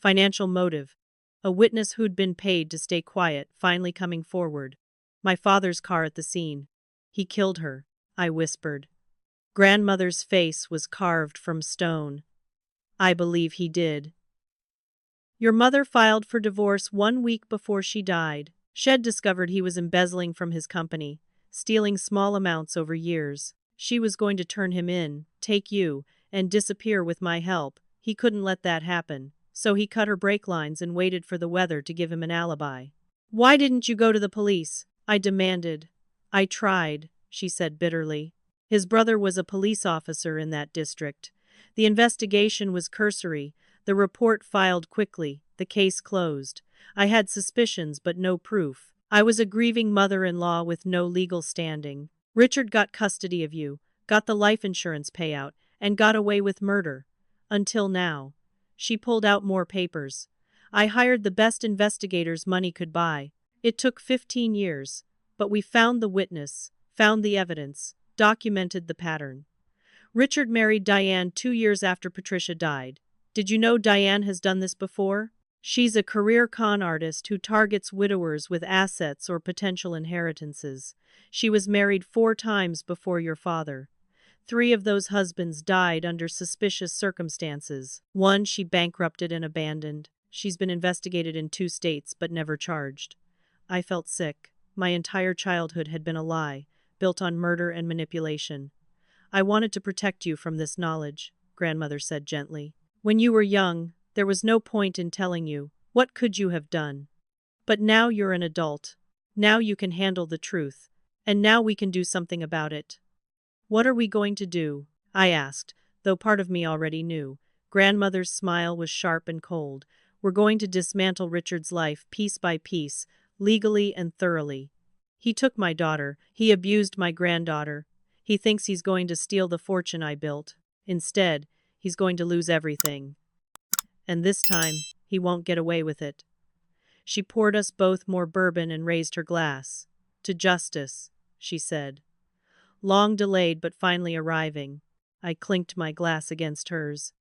Financial motive. A witness who'd been paid to stay quiet finally coming forward. My father's car at the scene. He killed her, I whispered. Grandmother's face was carved from stone. I believe he did. Your mother filed for divorce 1 week before she died. Shed discovered he was embezzling from his company, stealing small amounts over years. She was going to turn him in, take you, and disappear with my help. He couldn't let that happen, so he cut her brake lines and waited for the weather to give him an alibi. Why didn't you go to the police? I demanded. I tried, she said bitterly. His brother was a police officer in that district. The investigation was cursory, the report filed quickly, the case closed. I had suspicions but no proof. I was a grieving mother-in-law with no legal standing. Richard got custody of you, got the life insurance payout, and got away with murder. Until now. She pulled out more papers. I hired the best investigators money could buy. It took 15 years, but we found the witness, found the evidence, documented the pattern. Richard married Diane 2 years after Patricia died. Did you know Diane has done this before? She's a career con artist who targets widowers with assets or potential inheritances. She was married 4 times before your father. 3 of those husbands died under suspicious circumstances. 1 she bankrupted and abandoned. She's been investigated in 2 states but never charged. I felt sick. My entire childhood had been a lie, built on murder and manipulation. I wanted to protect you from this knowledge, grandmother said gently. When you were young, there was no point in telling you. What could you have done? But now you're an adult. Now you can handle the truth. And now we can do something about it. What are we going to do? I asked, though part of me already knew. Grandmother's smile was sharp and cold. We're going to dismantle Richard's life piece by piece, legally and thoroughly. He took my daughter. He abused my granddaughter. He thinks he's going to steal the fortune I built. Instead, he's going to lose everything. And this time, he won't get away with it. She poured us both more bourbon and raised her glass. To justice, she said. Long delayed but finally arriving. I clinked my glass against hers.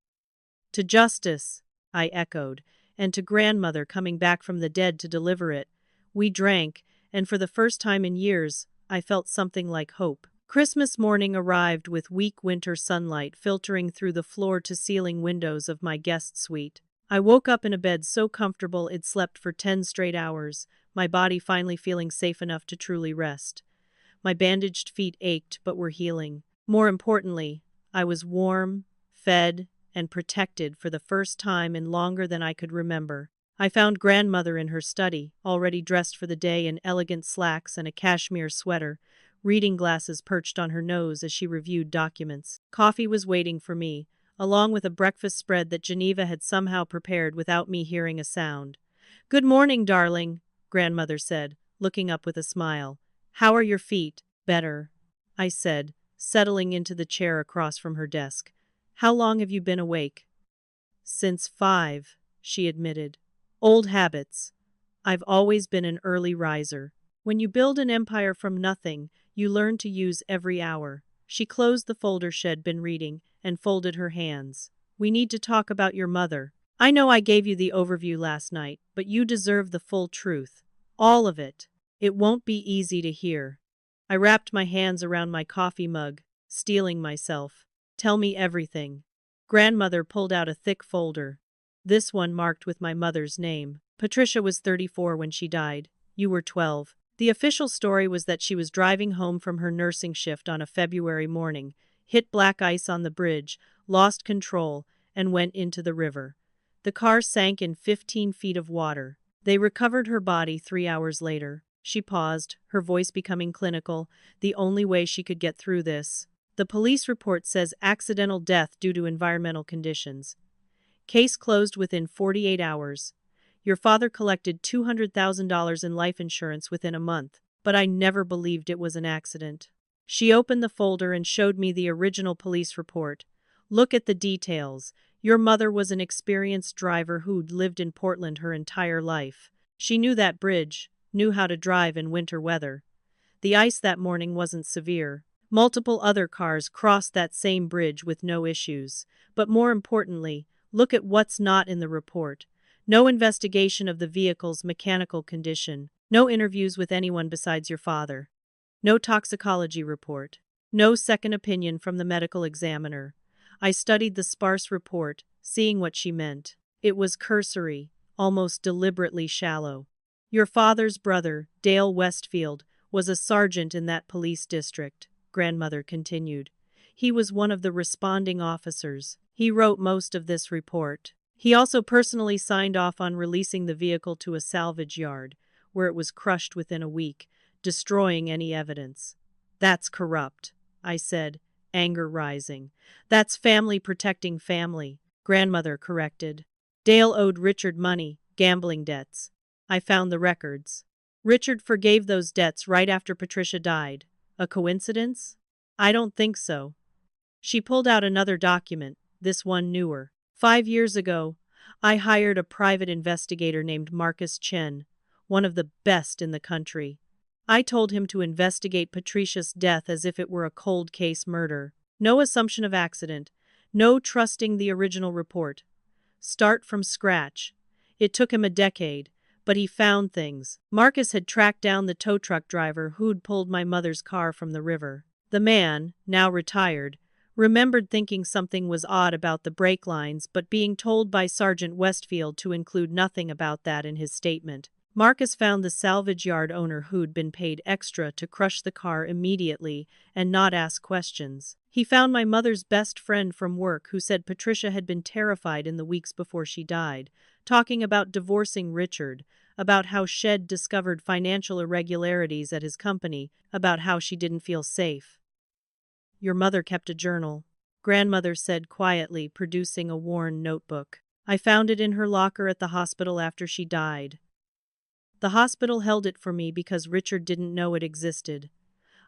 To justice, I echoed, and to grandmother coming back from the dead to deliver it. We drank, and for the first time in years, I felt something like hope. Christmas morning arrived with weak winter sunlight filtering through the floor-to-ceiling windows of my guest suite. I woke up in a bed so comfortable I'd slept for 10 straight hours, my body finally feeling safe enough to truly rest. My bandaged feet ached but were healing. More importantly, I was warm, fed, and protected for the first time in longer than I could remember. I found grandmother in her study, already dressed for the day in elegant slacks and a cashmere sweater, reading glasses perched on her nose as she reviewed documents. Coffee was waiting for me, along with a breakfast spread that Geneva had somehow prepared without me hearing a sound. "Good morning, darling," grandmother said, looking up with a smile. "How are your feet?" "Better," I said, settling into the chair across from her desk. "How long have you been awake?" "Since 5, she admitted. "Old habits. I've always been an early riser. When you build an empire from nothing, you learn to use every hour." She closed the folder she'd been reading and folded her hands. "We need to talk about your mother. I know I gave you the overview last night, but you deserve the full truth. All of it. It won't be easy to hear." I wrapped my hands around my coffee mug, steeling myself. "Tell me everything." Grandmother pulled out a thick folder. This one marked with my mother's name. "Patricia was 34 when she died. You were 12. The official story was that she was driving home from her nursing shift on a February morning, hit black ice on the bridge, lost control, and went into the river. The car sank in 15 feet of water. They recovered her body 3 hours later." She paused, her voice becoming clinical. "The only way she could get through this. The police report says accidental death due to environmental conditions. Case closed within 48 hours. Your father collected $200,000 in life insurance within a month, but I never believed it was an accident." She opened the folder and showed me the original police report. "Look at the details. Your mother was an experienced driver who'd lived in Portland her entire life. She knew that bridge, knew how to drive in winter weather. The ice that morning wasn't severe. Multiple other cars crossed that same bridge with no issues. But more importantly, look at what's not in the report. No investigation of the vehicle's mechanical condition. No interviews with anyone besides your father. No toxicology report. No second opinion from the medical examiner." I studied the sparse report, seeing what she meant. It was cursory, almost deliberately shallow. "Your father's brother, Dale Westfield, was a sergeant in that police district," grandmother continued. "He was one of the responding officers. He wrote most of this report. He also personally signed off on releasing the vehicle to a salvage yard, where it was crushed within a week, destroying any evidence." "That's corrupt," I said, anger rising. "That's family protecting family," grandmother corrected. "Dale owed Richard money, gambling debts. I found the records. Richard forgave those debts right after Patricia died. A coincidence? I don't think so." She pulled out another document, this one newer. 5 years ago, I hired a private investigator named Marcus Chen, one of the best in the country. I told him to investigate Patricia's death as if it were a cold case murder. No assumption of accident. No trusting the original report. Start from scratch. It took him a decade, but he found things. Marcus had tracked down the tow truck driver who'd pulled my mother's car from the river. The man, now retired, remembered thinking something was odd about the brake lines but being told by Sergeant Westfield to include nothing about that in his statement. Marcus found the salvage yard owner who'd been paid extra to crush the car immediately and not ask questions. He found my mother's best friend from work who said Patricia had been terrified in the weeks before she died, talking about divorcing Richard, about how Shed discovered financial irregularities at his company, about how she didn't feel safe. "Your mother kept a journal," grandmother said quietly, producing a worn notebook. "I found it in her locker at the hospital after she died. The hospital held it for me because Richard didn't know it existed.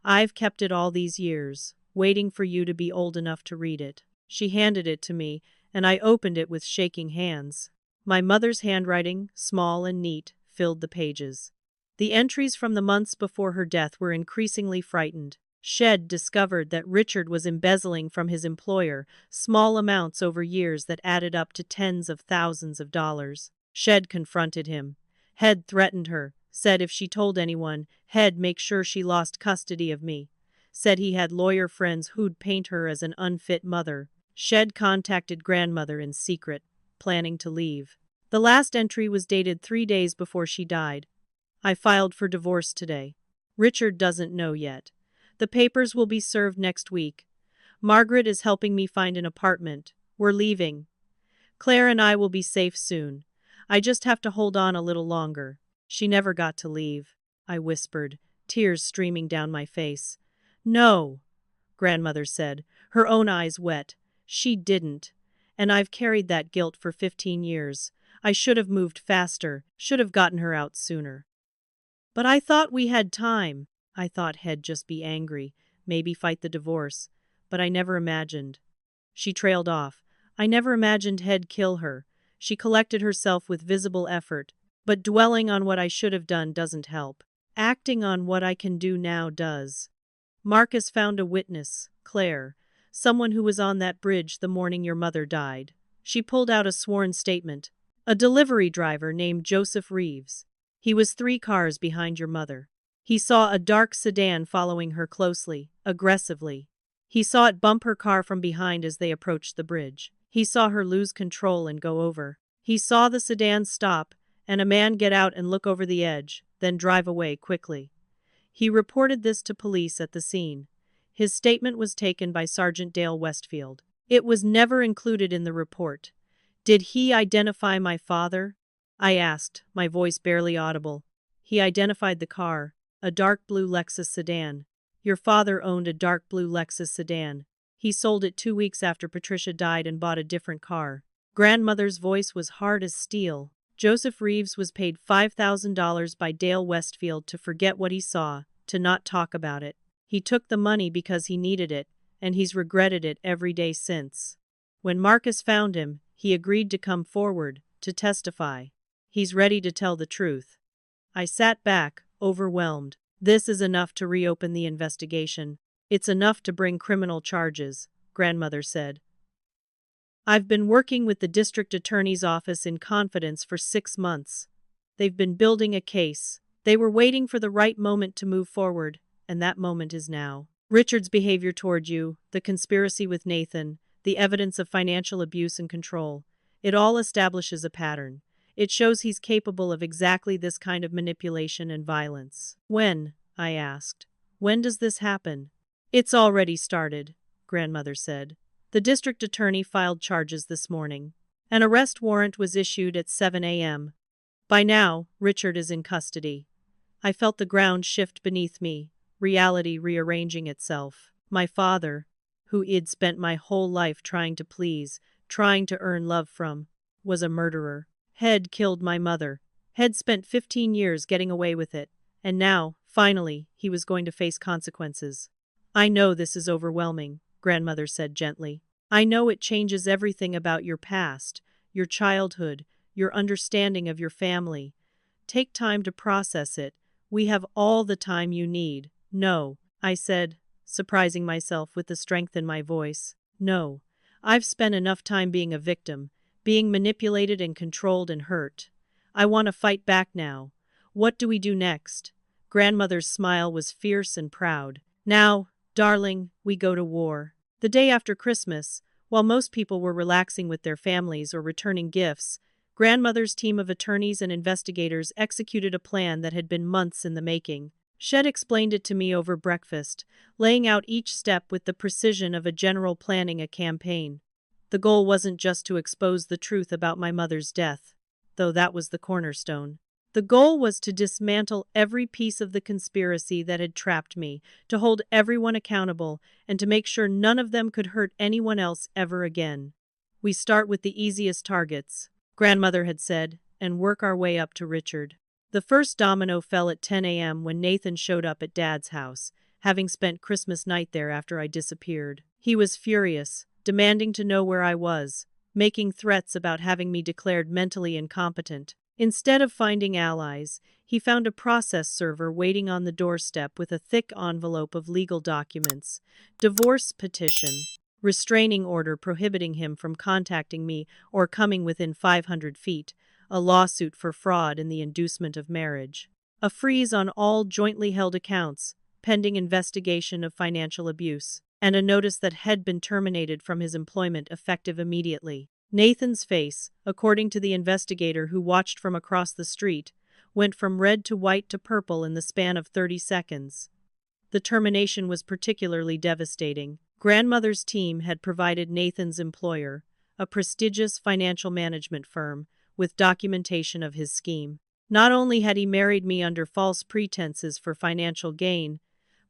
I've kept it all these years, waiting for you to be old enough to read it." She handed it to me, and I opened it with shaking hands. My mother's handwriting, small and neat, filled the pages. The entries from the months before her death were increasingly frightened. Shed discovered that Richard was embezzling from his employer small amounts over years that added up to tens of thousands of dollars. Shed confronted him. Head threatened her, said if she told anyone, he'd make sure she lost custody of me. Said he had lawyer friends who'd paint her as an unfit mother. Shed contacted grandmother in secret, planning to leave. The last entry was dated 3 days before she died. I filed for divorce today. Richard doesn't know yet. The papers will be served next week. Margaret is helping me find an apartment. We're leaving. Claire and I will be safe soon. I just have to hold on a little longer. She never got to leave, I whispered, tears streaming down my face. No, grandmother said, her own eyes wet. She didn't. And I've carried that guilt for 15 years. I should have moved faster, should have gotten her out sooner. But I thought we had time. I thought He'd just be angry, maybe fight the divorce. But I never imagined. She trailed off. I never imagined He'd kill her. She collected herself with visible effort. But dwelling on what I should have done doesn't help. Acting on what I can do now does. Marcus found a witness, Claire, someone who was on that bridge the morning your mother died. She pulled out a sworn statement. A delivery driver named Joseph Reeves. He was 3 cars behind your mother. He saw a dark sedan following her closely, aggressively. He saw it bump her car from behind as they approached the bridge. He saw her lose control and go over. He saw the sedan stop, and a man get out and look over the edge, then drive away quickly. He reported this to police at the scene. His statement was taken by Sergeant Dale Westfield. It was never included in the report. Did he identify my father? I asked, my voice barely audible. He identified the car, a dark blue Lexus sedan. Your father owned a dark blue Lexus sedan. He sold it 2 weeks after Patricia died and bought a different car. Grandmother's voice was hard as steel. Joseph Reeves was paid $5,000 by Dale Westfield to forget what he saw, to not talk about it. He took the money because he needed it, and he's regretted it every day since. When Marcus found him, he agreed to come forward, to testify. He's ready to tell the truth. I sat back, overwhelmed. This is enough to reopen the investigation. It's enough to bring criminal charges, grandmother said. I've been working with the district attorney's office in confidence for 6 months. They've been building a case. They were waiting for the right moment to move forward, and that moment is now. Richard's behavior toward you, the conspiracy with Nathan, the evidence of financial abuse and control. It all establishes a pattern. It shows he's capable of exactly this kind of manipulation and violence. When? I asked. When does this happen? It's already started, grandmother said. The district attorney filed charges this morning. An arrest warrant was issued at 7 a.m. By now, Richard is in custody. I felt the ground shift beneath me, reality rearranging itself. My father, who I'd spent my whole life trying to please, trying to earn love from, was a murderer. He'd killed my mother. He'd spent 15 years getting away with it. And now, finally, he was going to face consequences. I know this is overwhelming, grandmother said gently. I know it changes everything about your past, your childhood, your understanding of your family. Take time to process it. We have all the time you need. No, I said, surprising myself with the strength in my voice. No, I've spent enough time being a victim, being manipulated and controlled and hurt. I want to fight back now. What do we do next? Grandmother's smile was fierce and proud. Now, darling, we go to war. The day after Christmas, while most people were relaxing with their families or returning gifts, grandmother's team of attorneys and investigators executed a plan that had been months in the making. Shed explained it to me over breakfast, laying out each step with the precision of a general planning a campaign. The goal wasn't just to expose the truth about my mother's death, though that was the cornerstone. The goal was to dismantle every piece of the conspiracy that had trapped me, to hold everyone accountable, and to make sure none of them could hurt anyone else ever again. We start with the easiest targets, grandmother had said, and work our way up to Richard. The first domino fell at 10 a.m. when Nathan showed up at Dad's house, having spent Christmas night there after I disappeared. He was furious, demanding to know where I was, making threats about having me declared mentally incompetent. Instead of finding allies, he found a process server waiting on the doorstep with a thick envelope of legal documents, divorce petition, restraining order prohibiting him from contacting me or coming within 500 feet, a lawsuit for fraud in the inducement of marriage, a freeze on all jointly held accounts, pending investigation of financial abuse, and a notice that had been terminated from his employment effective immediately. Nathan's face, according to the investigator who watched from across the street, went from red to white to purple in the span of 30 seconds. The termination was particularly devastating. Grandmother's team had provided Nathan's employer, a prestigious financial management firm, with documentation of his scheme. Not only had he married me under false pretenses for financial gain,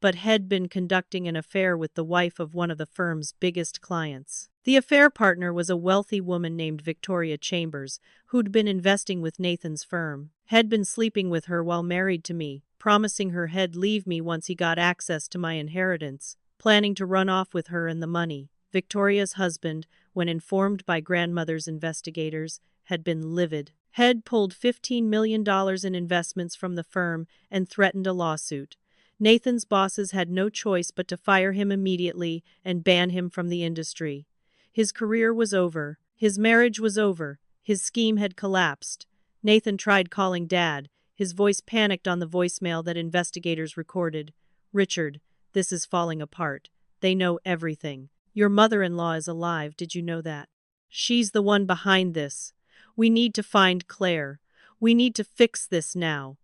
but had been conducting an affair with the wife of one of the firm's biggest clients. The affair partner was a wealthy woman named Victoria Chambers, who'd been investing with Nathan's firm, had been sleeping with her while married to me, promising her he'd leave me once he got access to my inheritance, planning to run off with her and the money. Victoria's husband, when informed by grandmother's investigators, had been livid. Had pulled $15 million in investments from the firm and threatened a lawsuit. Nathan's bosses had no choice but to fire him immediately and ban him from the industry. His career was over. His marriage was over. His scheme had collapsed. Nathan tried calling Dad. His voice panicked on the voicemail that investigators recorded. "Richard, this is falling apart. They know everything. Your mother-in-law is alive, did you know that? She's the one behind this. We need to find Claire. We need to fix this now."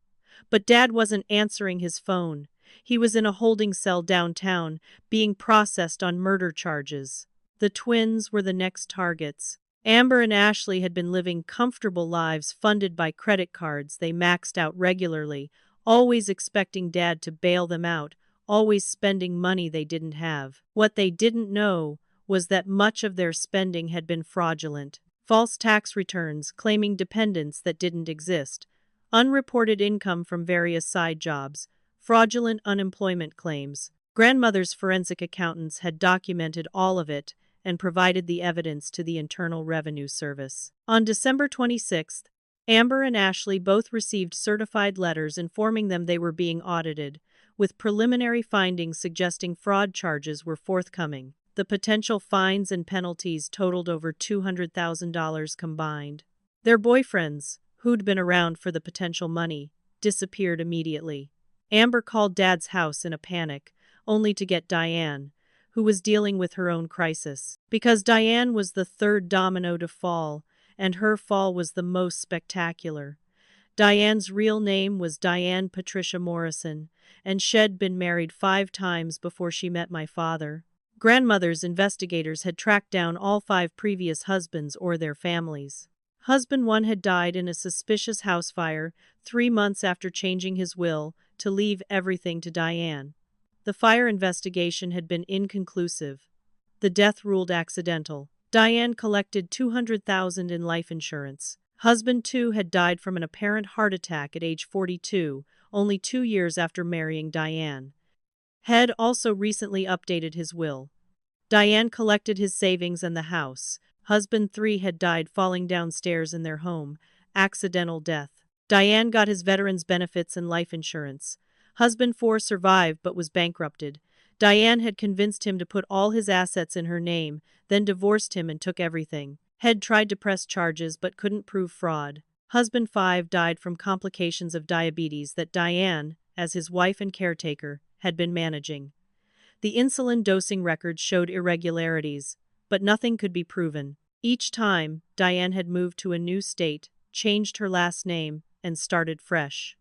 But Dad wasn't answering his phone. He was in a holding cell downtown, being processed on murder charges. The twins were the next targets. Amber and Ashley had been living comfortable lives funded by credit cards they maxed out regularly, always expecting Dad to bail them out, always spending money they didn't have. What they didn't know was that much of their spending had been fraudulent. False tax returns claiming dependents that didn't exist, unreported income from various side jobs, fraudulent unemployment claims. Grandmother's forensic accountants had documented all of it and provided the evidence to the Internal Revenue Service. On December 26th, Amber and Ashley both received certified letters informing them they were being audited, with preliminary findings suggesting fraud charges were forthcoming. The potential fines and penalties totaled over $200,000 combined. Their boyfriends, who'd been around for the potential money, disappeared immediately. Amber called Dad's house in a panic, only to get Diane, who was dealing with her own crisis. Because Diane was the third domino to fall, and her fall was the most spectacular. Diane's real name was Diane Patricia Morrison, and she'd been married 5 times before she met my father. Grandmother's investigators had tracked down all 5 previous husbands or their families. Husband 1 had died in a suspicious house fire 3 months after changing his will to leave everything to Diane. The fire investigation had been inconclusive. The death ruled accidental. Diane collected $200,000 in life insurance. Husband 2 had died from an apparent heart attack at age 42, only 2 years after marrying Diane. Had also recently updated his will. Diane collected his savings and the house. Husband 3 had died falling downstairs in their home, accidental death. Diane got his veterans benefits and life insurance. Husband 4 survived but was bankrupted. Diane had convinced him to put all his assets in her name, then divorced him and took everything. Had tried to press charges but couldn't prove fraud. Husband 5 died from complications of diabetes that Diane, as his wife and caretaker, had been managing. The insulin dosing records showed irregularities, but nothing could be proven. Each time, Diane had moved to a new state, changed her last name, and started fresh.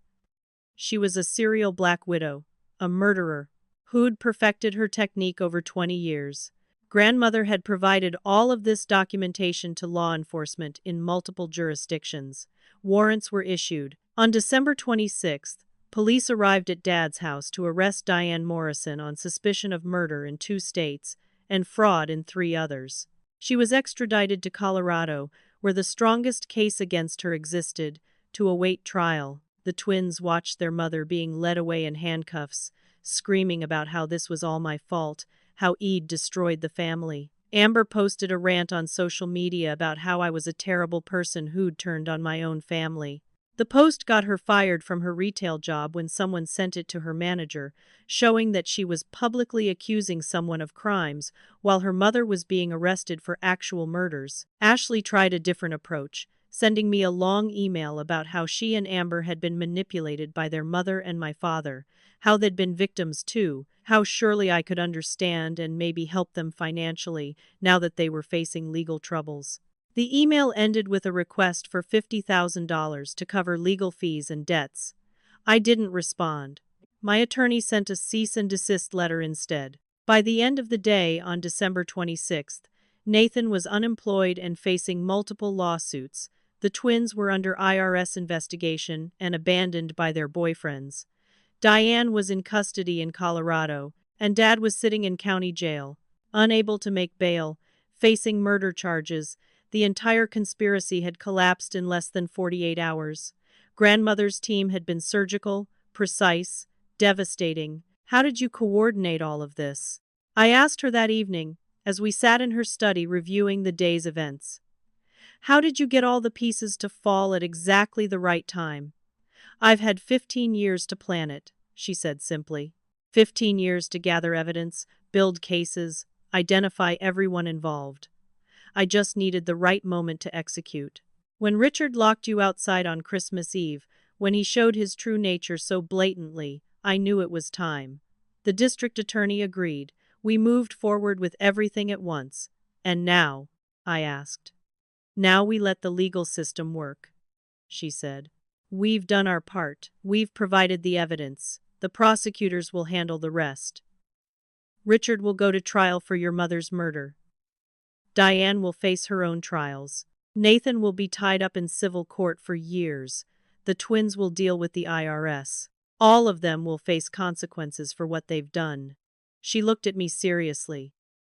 She was a serial black widow, a murderer, who'd perfected her technique over 20 years. Grandmother had provided all of this documentation to law enforcement in multiple jurisdictions. Warrants were issued. On December 26th, police arrived at Dad's house to arrest Diane Morrison on suspicion of murder in 2 states and fraud in 3 others. She was extradited to Colorado, where the strongest case against her existed, to await trial. The twins watched their mother being led away in handcuffs, screaming about how this was all my fault, how Eid destroyed the family. Amber posted a rant on social media about how I was a terrible person who'd turned on my own family. The post got her fired from her retail job when someone sent it to her manager, showing that she was publicly accusing someone of crimes while her mother was being arrested for actual murders. Ashley tried a different approach, sending me a long email about how she and Amber had been manipulated by their mother and my father, how they'd been victims too, how surely I could understand and maybe help them financially now that they were facing legal troubles. The email ended with a request for $50,000 to cover legal fees and debts. I didn't respond. My attorney sent a cease and desist letter instead. By the end of the day, on December 26th, Nathan was unemployed and facing multiple lawsuits. The twins were under IRS investigation and abandoned by their boyfriends. Diane was in custody in Colorado, and Dad was sitting in county jail, unable to make bail, facing murder charges. The entire conspiracy had collapsed in less than 48 hours. Grandmother's team had been surgical, precise, devastating. How did you coordinate all of this? I asked her that evening, as we sat in her study reviewing the day's events. How did you get all the pieces to fall at exactly the right time? I've had 15 years to plan it, she said simply. 15 years to gather evidence, build cases, identify everyone involved. I just needed the right moment to execute. When Richard locked you outside on Christmas Eve, when he showed his true nature so blatantly, I knew it was time. The district attorney agreed. We moved forward with everything at once. And now? I asked. Now we let the legal system work, she said. We've done our part. We've provided the evidence. The prosecutors will handle the rest. Richard will go to trial for your mother's murder. Diane will face her own trials. Nathan will be tied up in civil court for years. The twins will deal with the IRS. All of them will face consequences for what they've done. She looked at me seriously.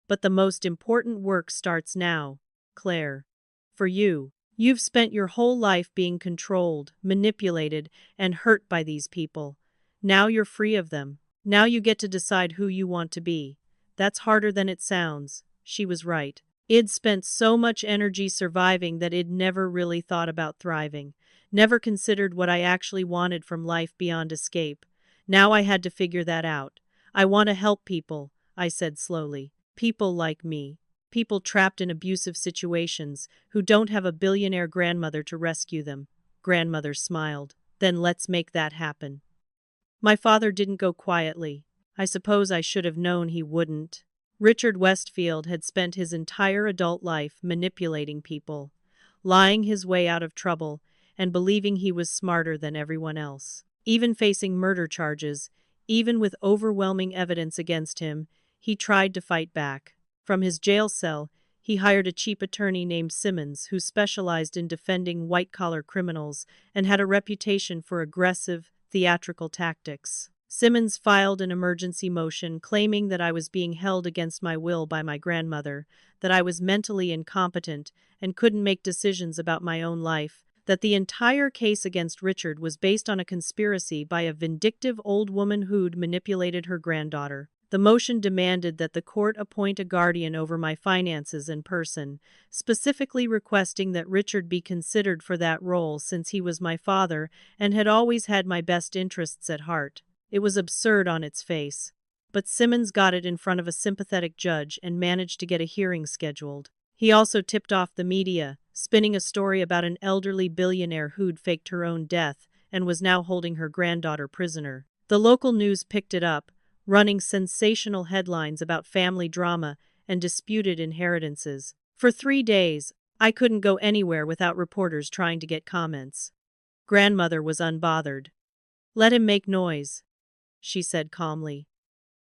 But the most important work starts now, Claire. For you. You've spent your whole life being controlled, manipulated, and hurt by these people. Now you're free of them. Now you get to decide who you want to be. That's harder than it sounds. She was right. I'd spent so much energy surviving that I'd never really thought about thriving, never considered what I actually wanted from life beyond escape. Now I had to figure that out. I want to help people, I said slowly. People like me. People trapped in abusive situations who don't have a billionaire grandmother to rescue them. Grandmother smiled. Then let's make that happen. My father didn't go quietly. I suppose I should have known he wouldn't. Richard Westfield had spent his entire adult life manipulating people, lying his way out of trouble, and believing he was smarter than everyone else. Even facing murder charges, even with overwhelming evidence against him, he tried to fight back. From his jail cell, he hired a cheap attorney named Simmons who specialized in defending white-collar criminals and had a reputation for aggressive, theatrical tactics. Simmons filed an emergency motion claiming that I was being held against my will by my grandmother, that I was mentally incompetent and couldn't make decisions about my own life, that the entire case against Richard was based on a conspiracy by a vindictive old woman who'd manipulated her granddaughter. The motion demanded that the court appoint a guardian over my finances and person, specifically requesting that Richard be considered for that role since he was my father and had always had my best interests at heart. It was absurd on its face. But Simmons got it in front of a sympathetic judge and managed to get a hearing scheduled. He also tipped off the media, spinning a story about an elderly billionaire who'd faked her own death and was now holding her granddaughter prisoner. The local news picked it up, running sensational headlines about family drama and disputed inheritances. For 3 days, I couldn't go anywhere without reporters trying to get comments. Grandmother was unbothered. Let him make noise, she said calmly.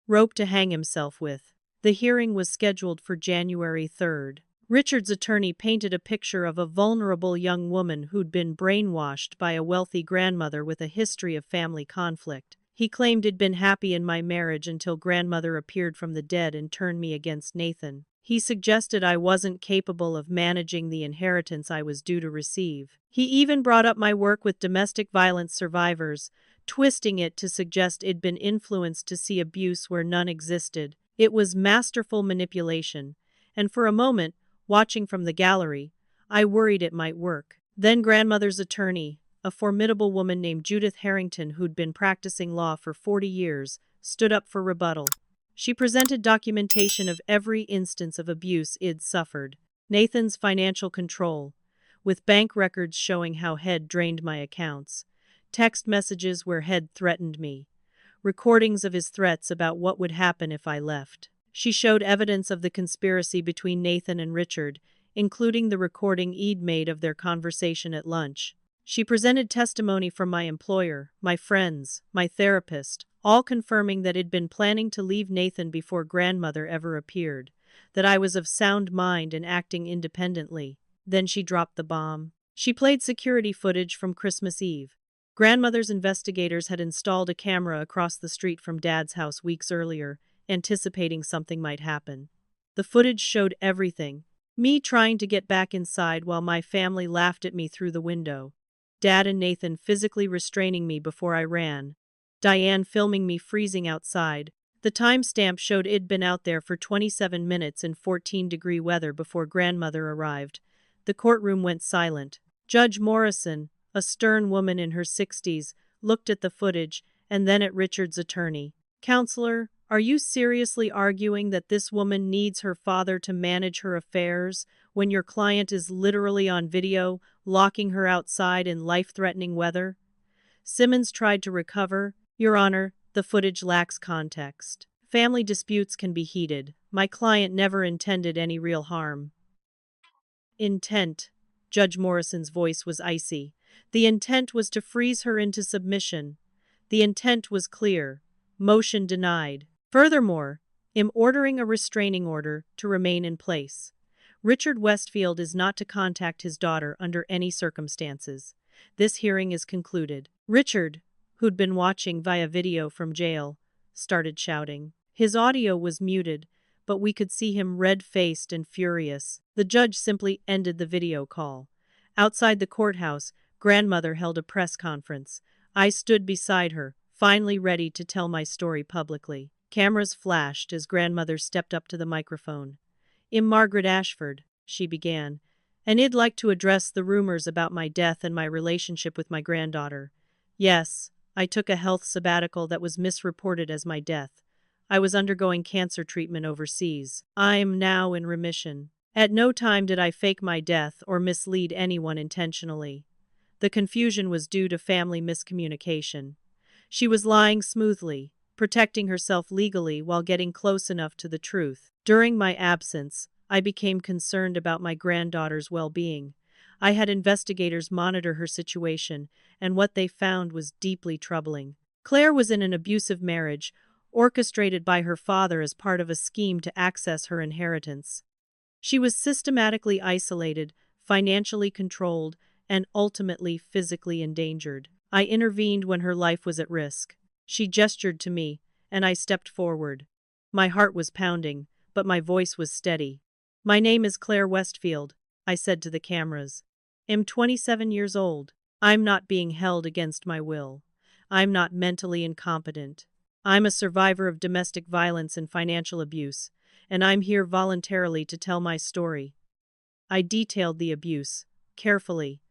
Rope to hang himself with. The hearing was scheduled for January 3rd. Richard's attorney painted a picture of a vulnerable young woman who'd been brainwashed by a wealthy grandmother with a history of family conflict. He claimed he'd been happy in my marriage until grandmother appeared from the dead and turned me against Nathan. He suggested I wasn't capable of managing the inheritance I was due to receive. He even brought up my work with domestic violence survivors, twisting it to suggest I'd been influenced to see abuse where none existed. It was masterful manipulation, and for a moment, watching from the gallery, I worried it might work. Then grandmother's attorney, a formidable woman named Judith Harrington who'd been practicing law for 40 years, stood up for rebuttal. She presented documentation of every instance of abuse I'd suffered. Nathan's financial control, with bank records showing how Head drained my accounts, text messages where Head threatened me, recordings of his threats about what would happen if I left. She showed evidence of the conspiracy between Nathan and Richard, including the recording I'd made of their conversation at lunch. She presented testimony from my employer, my friends, my therapist, all confirming that I'd been planning to leave Nathan before grandmother ever appeared, that I was of sound mind and acting independently. Then she dropped the bomb. She played security footage from Christmas Eve. Grandmother's investigators had installed a camera across the street from Dad's house weeks earlier, anticipating something might happen. The footage showed everything. Me trying to get back inside while my family laughed at me through the window. Dad and Nathan physically restraining me before I ran. Diane filming me freezing outside. The timestamp showed I'd been out there for 27 minutes in 14-degree weather before grandmother arrived. The courtroom went silent. Judge Morrison, a stern woman in her 60s, looked at the footage and then at Richard's attorney. "Counselor, are you seriously arguing that this woman needs her father to manage her affairs when your client is literally on video, locking her outside in life-threatening weather?" Simmons tried to recover. "Your Honor, the footage lacks context. Family disputes can be heated. My client never intended any real harm." Intent. Judge Morrison's voice was icy. The intent was to freeze her into submission. The intent was clear. Motion denied. Furthermore, I'm ordering a restraining order to remain in place. Richard Westfield is not to contact his daughter under any circumstances. This hearing is concluded. Richard, who'd been watching via video from jail, started shouting. His audio was muted, but we could see him red-faced and furious. The judge simply ended the video call. Outside the courthouse, grandmother held a press conference. I stood beside her, finally ready to tell my story publicly. Cameras flashed as grandmother stepped up to the microphone. "I'm Margaret Ashford," she began, "and I'd like to address the rumors about my death and my relationship with my granddaughter. Yes, I took a health sabbatical that was misreported as my death. I was undergoing cancer treatment overseas. I am now in remission. At no time did I fake my death or mislead anyone intentionally. The confusion was due to family miscommunication. She was lying smoothly, protecting herself legally while getting close enough to the truth. During my absence, I became concerned about my granddaughter's well-being. I had investigators monitor her situation, and what they found was deeply troubling. Claire was in an abusive marriage, orchestrated by her father as part of a scheme to access her inheritance. She was systematically isolated, financially controlled, and ultimately physically endangered. I intervened when her life was at risk. She gestured to me, and I stepped forward. My heart was pounding, but my voice was steady. "My name is Claire Westfield," I said to the cameras. "I'm 27 years old. I'm not being held against my will. I'm not mentally incompetent. I'm a survivor of domestic violence and financial abuse, and I'm here voluntarily to tell my story." I detailed the abuse, carefully,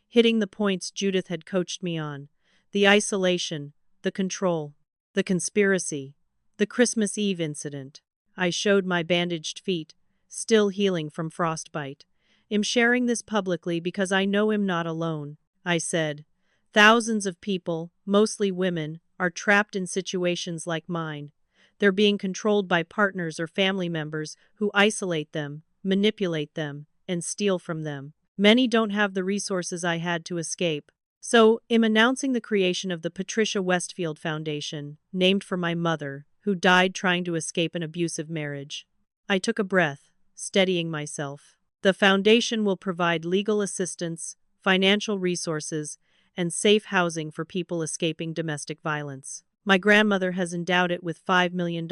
hitting the points Judith had coached me on: the isolation, the control, the conspiracy, the Christmas Eve incident. I showed my bandaged feet, still healing from frostbite. "I'm sharing this publicly because I know I'm not alone," I said. "Thousands of people, mostly women, are trapped in situations like mine. They're being controlled by partners or family members who isolate them, manipulate them, and steal from them. Many don't have the resources I had to escape. So, I'm announcing the creation of the Patricia Westfield Foundation, named for my mother, who died trying to escape an abusive marriage." I took a breath, steadying myself. "The foundation will provide legal assistance, financial resources, and safe housing for people escaping domestic violence. My grandmother has endowed it with $5 million,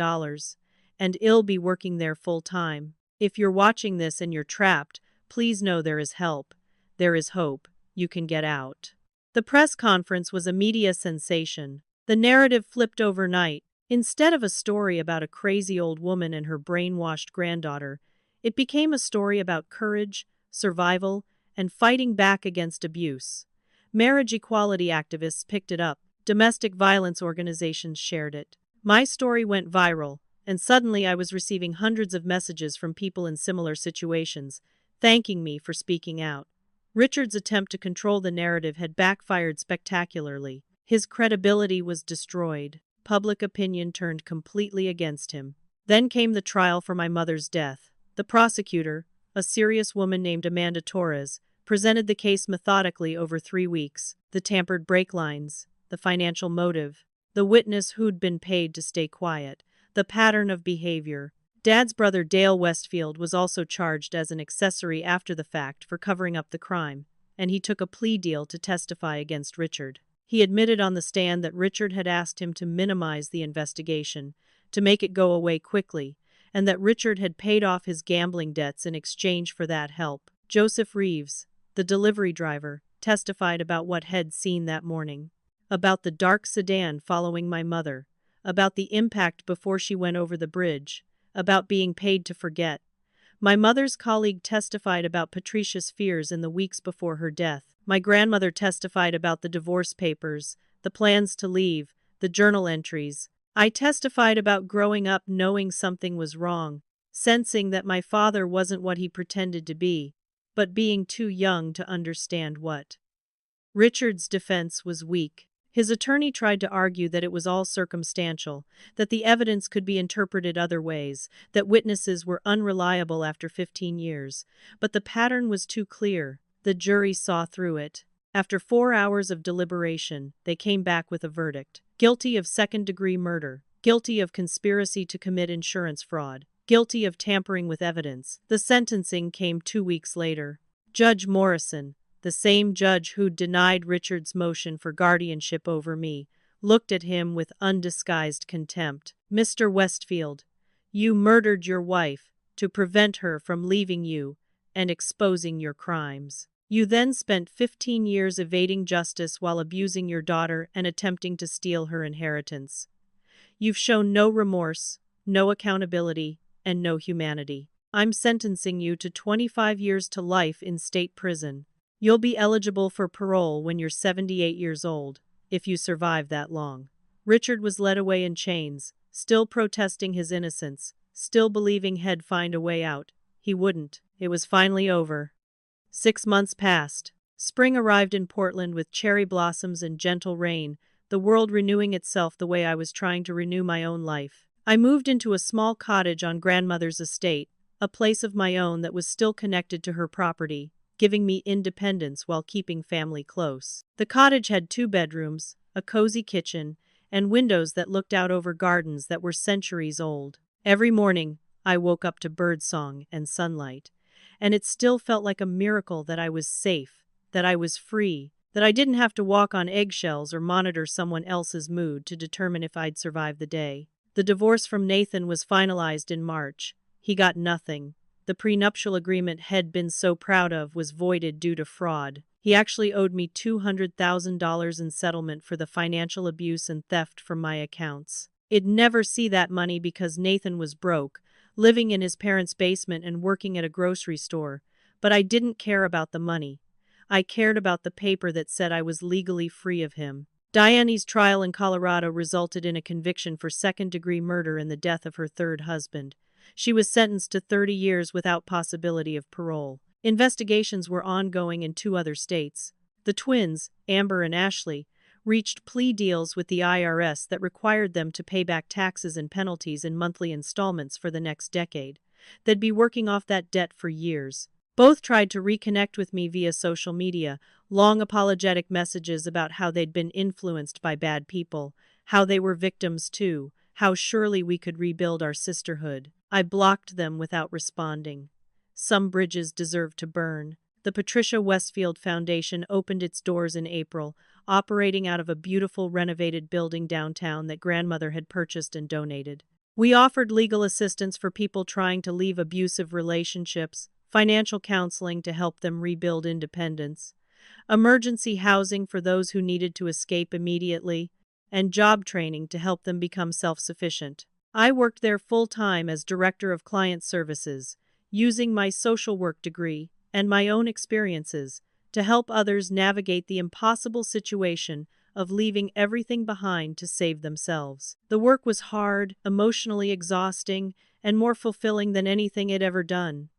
and I'll be working there full-time. If you're watching this and you're trapped, please know there is help. There is hope. You can get out." The press conference was a media sensation. The narrative flipped overnight. Instead of a story about a crazy old woman and her brainwashed granddaughter, it became a story about courage, survival, and fighting back against abuse. Marriage equality activists picked it up. Domestic violence organizations shared it. My story went viral, and suddenly I was receiving hundreds of messages from people in similar situations, thanking me for speaking out. Richard's attempt to control the narrative had backfired spectacularly. His credibility was destroyed. Public opinion turned completely against him. Then came the trial for my mother's death. The prosecutor, a serious woman named Amanda Torres, presented the case methodically over 3 weeks. The tampered brake lines, the financial motive, the witness who'd been paid to stay quiet, the pattern of behavior. Dad's brother Dale Westfield was also charged as an accessory after the fact for covering up the crime, and he took a plea deal to testify against Richard. He admitted on the stand that Richard had asked him to minimize the investigation, to make it go away quickly, and that Richard had paid off his gambling debts in exchange for that help. Joseph Reeves, the delivery driver, testified about what he'd seen that morning, about the dark sedan following my mother, about the impact before she went over the bridge, about being paid to forget. My mother's colleague testified about Patricia's fears in the weeks before her death. My grandmother testified about the divorce papers, the plans to leave, the journal entries. I testified about growing up knowing something was wrong, sensing that my father wasn't what he pretended to be, but being too young to understand what. Richard's defense was weak. His attorney tried to argue that it was all circumstantial, that the evidence could be interpreted other ways, that witnesses were unreliable after 15 years. But the pattern was too clear. The jury saw through it. After 4 hours of deliberation, they came back with a verdict. Guilty of second-degree murder. Guilty of conspiracy to commit insurance fraud. Guilty of tampering with evidence. The sentencing came 2 weeks later. Judge Morrison, the same judge who'd denied Richard's motion for guardianship over me, looked at him with undisguised contempt. Mr. Westfield, you murdered your wife to prevent her from leaving you and exposing your crimes. You then spent 15 years evading justice while abusing your daughter and attempting to steal her inheritance. You've shown no remorse, no accountability, and no humanity. I'm sentencing you to 25 years to life in state prison. You'll be eligible for parole when you're 78 years old, if you survive that long. Richard was led away in chains, still protesting his innocence, still believing he'd find a way out. He wouldn't. It was finally over. 6 months passed. Spring arrived in Portland with cherry blossoms and gentle rain, the world renewing itself the way I was trying to renew my own life. I moved into a small cottage on grandmother's estate, a place of my own that was still connected to her property, giving me independence while keeping family close. The cottage had 2 bedrooms, a cozy kitchen, and windows that looked out over gardens that were centuries old. Every morning, I woke up to birdsong and sunlight, and it still felt like a miracle that I was safe, that I was free, that I didn't have to walk on eggshells or monitor someone else's mood to determine if I'd survive the day. The divorce from Nathan was finalized in March. He got nothing. The prenuptial agreement he'd been so proud of was voided due to fraud. He actually owed me $200,000 in settlement for the financial abuse and theft from my accounts. I'd never see that money because Nathan was broke, living in his parents' basement and working at a grocery store, but I didn't care about the money. I cared about the paper that said I was legally free of him. Diane's trial in Colorado resulted in a conviction for second-degree murder in the death of her 3rd husband. She was sentenced to 30 years without possibility of parole. Investigations were ongoing in 2 other states. The twins, Amber and Ashley, reached plea deals with the IRS that required them to pay back taxes and penalties in monthly installments for the next decade. They'd be working off that debt for years. Both tried to reconnect with me via social media, long apologetic messages about how they'd been influenced by bad people, how they were victims too, how surely we could rebuild our sisterhood. I blocked them without responding. Some bridges deserve to burn. The Patricia Westfield Foundation opened its doors in April, operating out of a beautiful renovated building downtown that grandmother had purchased and donated. We offered legal assistance for people trying to leave abusive relationships, financial counseling to help them rebuild independence, emergency housing for those who needed to escape immediately, and job training to help them become self-sufficient. I worked there full-time as Director of Client Services, using my social work degree and my own experiences to help others navigate the impossible situation of leaving everything behind to save themselves. The work was hard, emotionally exhausting, and more fulfilling than anything I'd ever done.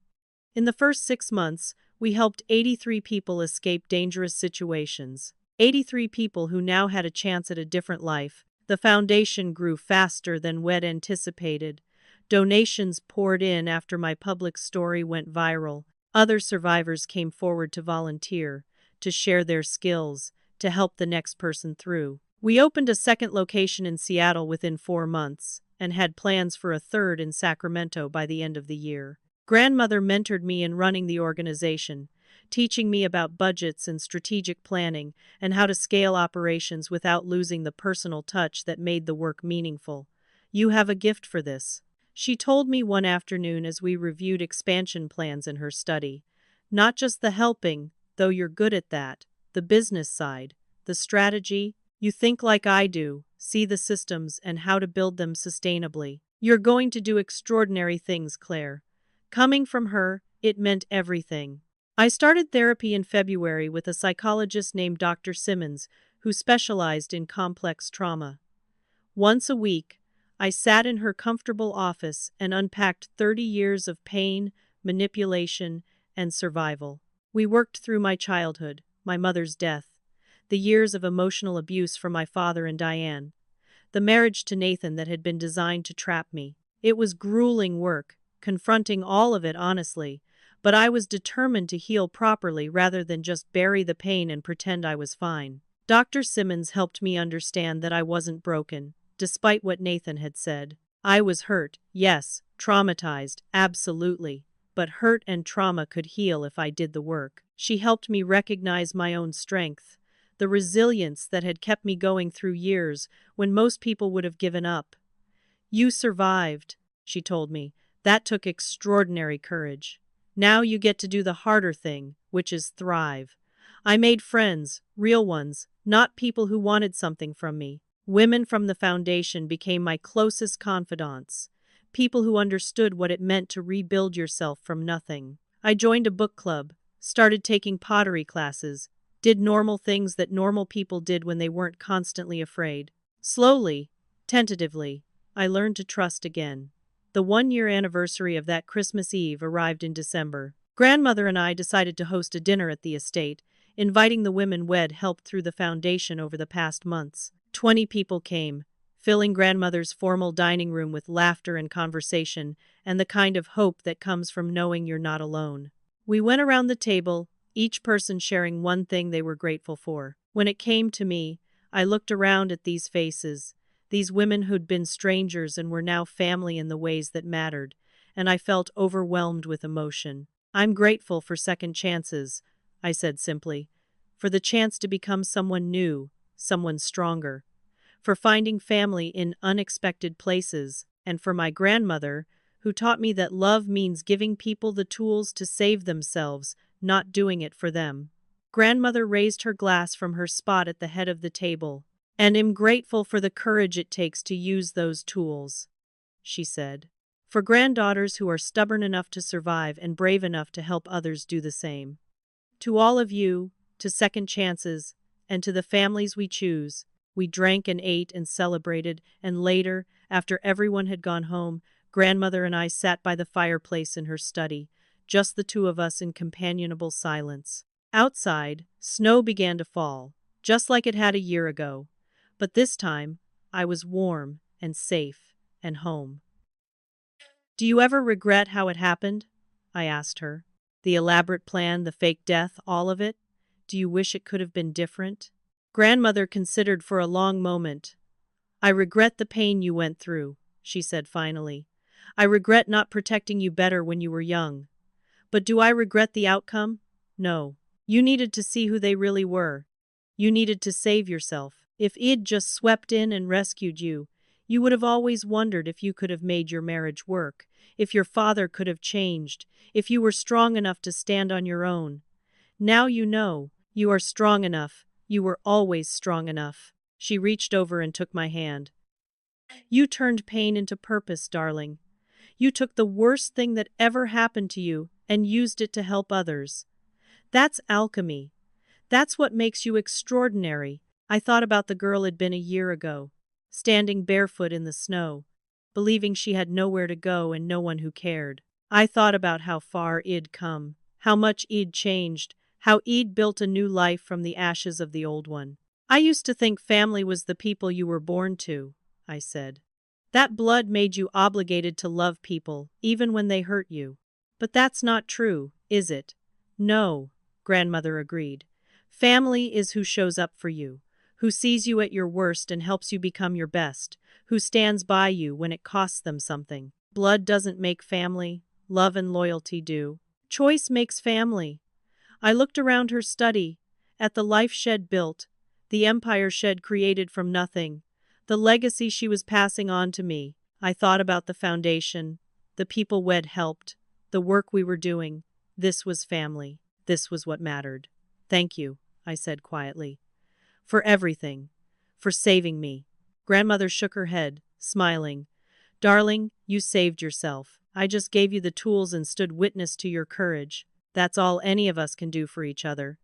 In the first 6 months, we helped 83 people escape dangerous situations. 83 people who now had a chance at a different life. The foundation grew faster than we'd anticipated. Donations poured in after my public story went viral. Other survivors came forward to volunteer, to share their skills, to help the next person through. We opened a second location in Seattle within 4 months, and had plans for a third in Sacramento by the end of the year. Grandmother mentored me in running the organization, teaching me about budgets and strategic planning and how to scale operations without losing the personal touch that made the work meaningful. "You have a gift for this," she told me one afternoon as we reviewed expansion plans in her study. "Not just the helping, though you're good at that, the business side, the strategy. You think like I do, see the systems and how to build them sustainably. You're going to do extraordinary things, Claire." Coming from her, it meant everything. I started therapy in February with a psychologist named Dr. Simmons, who specialized in complex trauma. Once a week, I sat in her comfortable office and unpacked 30 years of pain, manipulation, and survival. We worked through my childhood, my mother's death, the years of emotional abuse from my father and Diane, the marriage to Nathan that had been designed to trap me. It was grueling work, confronting all of it honestly, but I was determined to heal properly rather than just bury the pain and pretend I was fine. Dr. Simmons helped me understand that I wasn't broken, despite what Nathan had said. I was hurt, yes, traumatized, absolutely, but hurt and trauma could heal if I did the work. She helped me recognize my own strength, the resilience that had kept me going through years when most people would have given up. "You survived," she told me. "That took extraordinary courage. Now you get to do the harder thing, which is thrive." I made friends, real ones, not people who wanted something from me. Women from the foundation became my closest confidants, people who understood what it meant to rebuild yourself from nothing. I joined a book club, started taking pottery classes, did normal things that normal people did when they weren't constantly afraid. Slowly, tentatively, I learned to trust again. The 1-year anniversary of that Christmas Eve arrived in December. Grandmother and I decided to host a dinner at the estate, inviting the women we'd helped through the foundation over the past months. 20 people came, filling Grandmother's formal dining room with laughter and conversation and the kind of hope that comes from knowing you're not alone. We went around the table, each person sharing one thing they were grateful for. When it came to me, I looked around at these faces, these women who'd been strangers and were now family in the ways that mattered, and I felt overwhelmed with emotion. "I'm grateful for second chances," I said simply, "for the chance to become someone new, someone stronger, for finding family in unexpected places, and for my grandmother, who taught me that love means giving people the tools to save themselves, not doing it for them." Grandmother raised her glass from her spot at the head of the table. "And am grateful for the courage it takes to use those tools," she said. "For granddaughters who are stubborn enough to survive and brave enough to help others do the same. To all of you, to second chances, and to the families we choose." We drank and ate and celebrated, and later, after everyone had gone home, Grandmother and I sat by the fireplace in her study, just the two of us in companionable silence. Outside, snow began to fall, just like it had a year ago. But this time, I was warm and safe and home. "Do you ever regret how it happened?" I asked her. "The elaborate plan, the fake death, all of it? Do you wish it could have been different?" Grandmother considered for a long moment. "I regret the pain you went through," she said finally. "I regret not protecting you better when you were young. But do I regret the outcome? No. You needed to see who they really were. You needed to save yourself. If I'd just swept in and rescued you, you would have always wondered if you could have made your marriage work, if your father could have changed, if you were strong enough to stand on your own. Now you know, you are strong enough, you were always strong enough." She reached over and took my hand. "You turned pain into purpose, darling. You took the worst thing that ever happened to you and used it to help others. That's alchemy, That's what makes you extraordinary. I thought about the girl it'd been a year ago, standing barefoot in the snow, believing she had nowhere to go and no one who cared. I thought about how far I'd come, how much I'd changed, how I'd built a new life from the ashes of the old one. I used to think family was the people you were born to, I said. That blood made you obligated to love people, even when they hurt you. But that's not true, is it? No, grandmother agreed. Family is who shows up for you, who sees you at your worst and helps you become your best, who stands by you when it costs them something. Blood doesn't make family, love and loyalty do. Choice makes family. I looked around her study, at the life she'd built, the empire she'd created from nothing, the legacy she was passing on to me. I thought about the foundation, the people we'd helped, the work we were doing. This was family. This was what mattered. Thank you, I said quietly. For everything. For saving me. Grandmother shook her head, smiling. Darling, you saved yourself. I just gave you the tools and stood witness to your courage. That's all any of us can do for each other.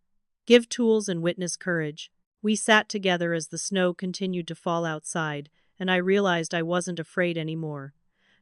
Give tools and witness courage. We sat together as the snow continued to fall outside, and I realized I wasn't afraid anymore.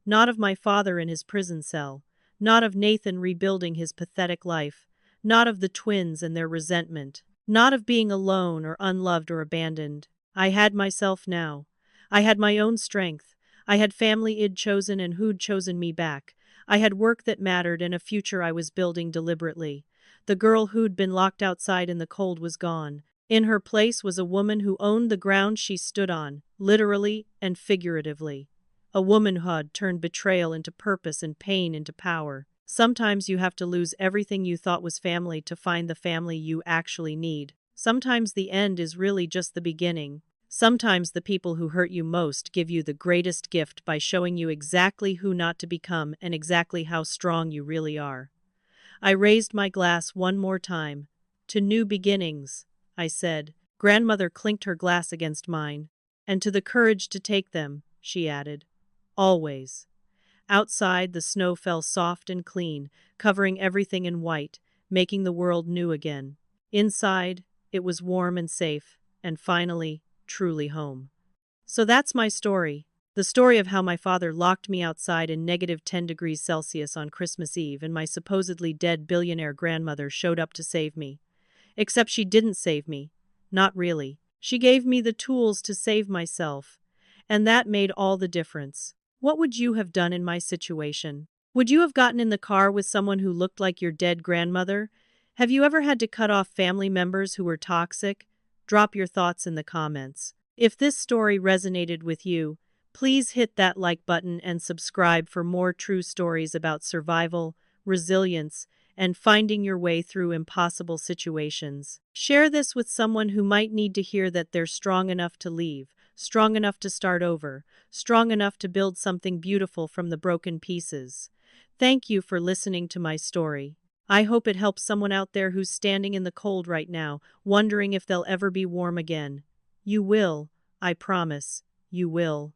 Not of my father in his prison cell. Not of Nathan rebuilding his pathetic life. Not of the twins and their resentment. Not of being alone or unloved or abandoned. I had myself now. I had my own strength. I had family I'd chosen and who'd chosen me back. I had work that mattered and a future I was building deliberately. The girl who'd been locked outside in the cold was gone. In her place was a woman who owned the ground she stood on, literally and figuratively. A woman who'd turned betrayal into purpose and pain into power. Sometimes you have to lose everything you thought was family to find the family you actually need. Sometimes the end is really just the beginning. Sometimes the people who hurt you most give you the greatest gift by showing you exactly who not to become and exactly how strong you really are. I raised my glass one more time. To new beginnings, I said. Grandmother clinked her glass against mine. And to the courage to take them, she added. Always. Outside, the snow fell soft and clean, covering everything in white, making the world new again. Inside, it was warm and safe, and finally, truly home. So that's my story. The story of how my father locked me outside in -10 degrees Celsius on Christmas Eve and my supposedly dead billionaire grandmother showed up to save me. Except she didn't save me. Not really. She gave me the tools to save myself. And that made all the difference. What would you have done in my situation? Would you have gotten in the car with someone who looked like your dead grandmother? Have you ever had to cut off family members who were toxic? Drop your thoughts in the comments. If this story resonated with you, please hit that like button and subscribe for more true stories about survival, resilience, and finding your way through impossible situations. Share this with someone who might need to hear that they're strong enough to leave, strong enough to start over, strong enough to build something beautiful from the broken pieces. Thank you for listening to my story. I hope it helps someone out there who's standing in the cold right now, wondering if they'll ever be warm again. You will, I promise, you will.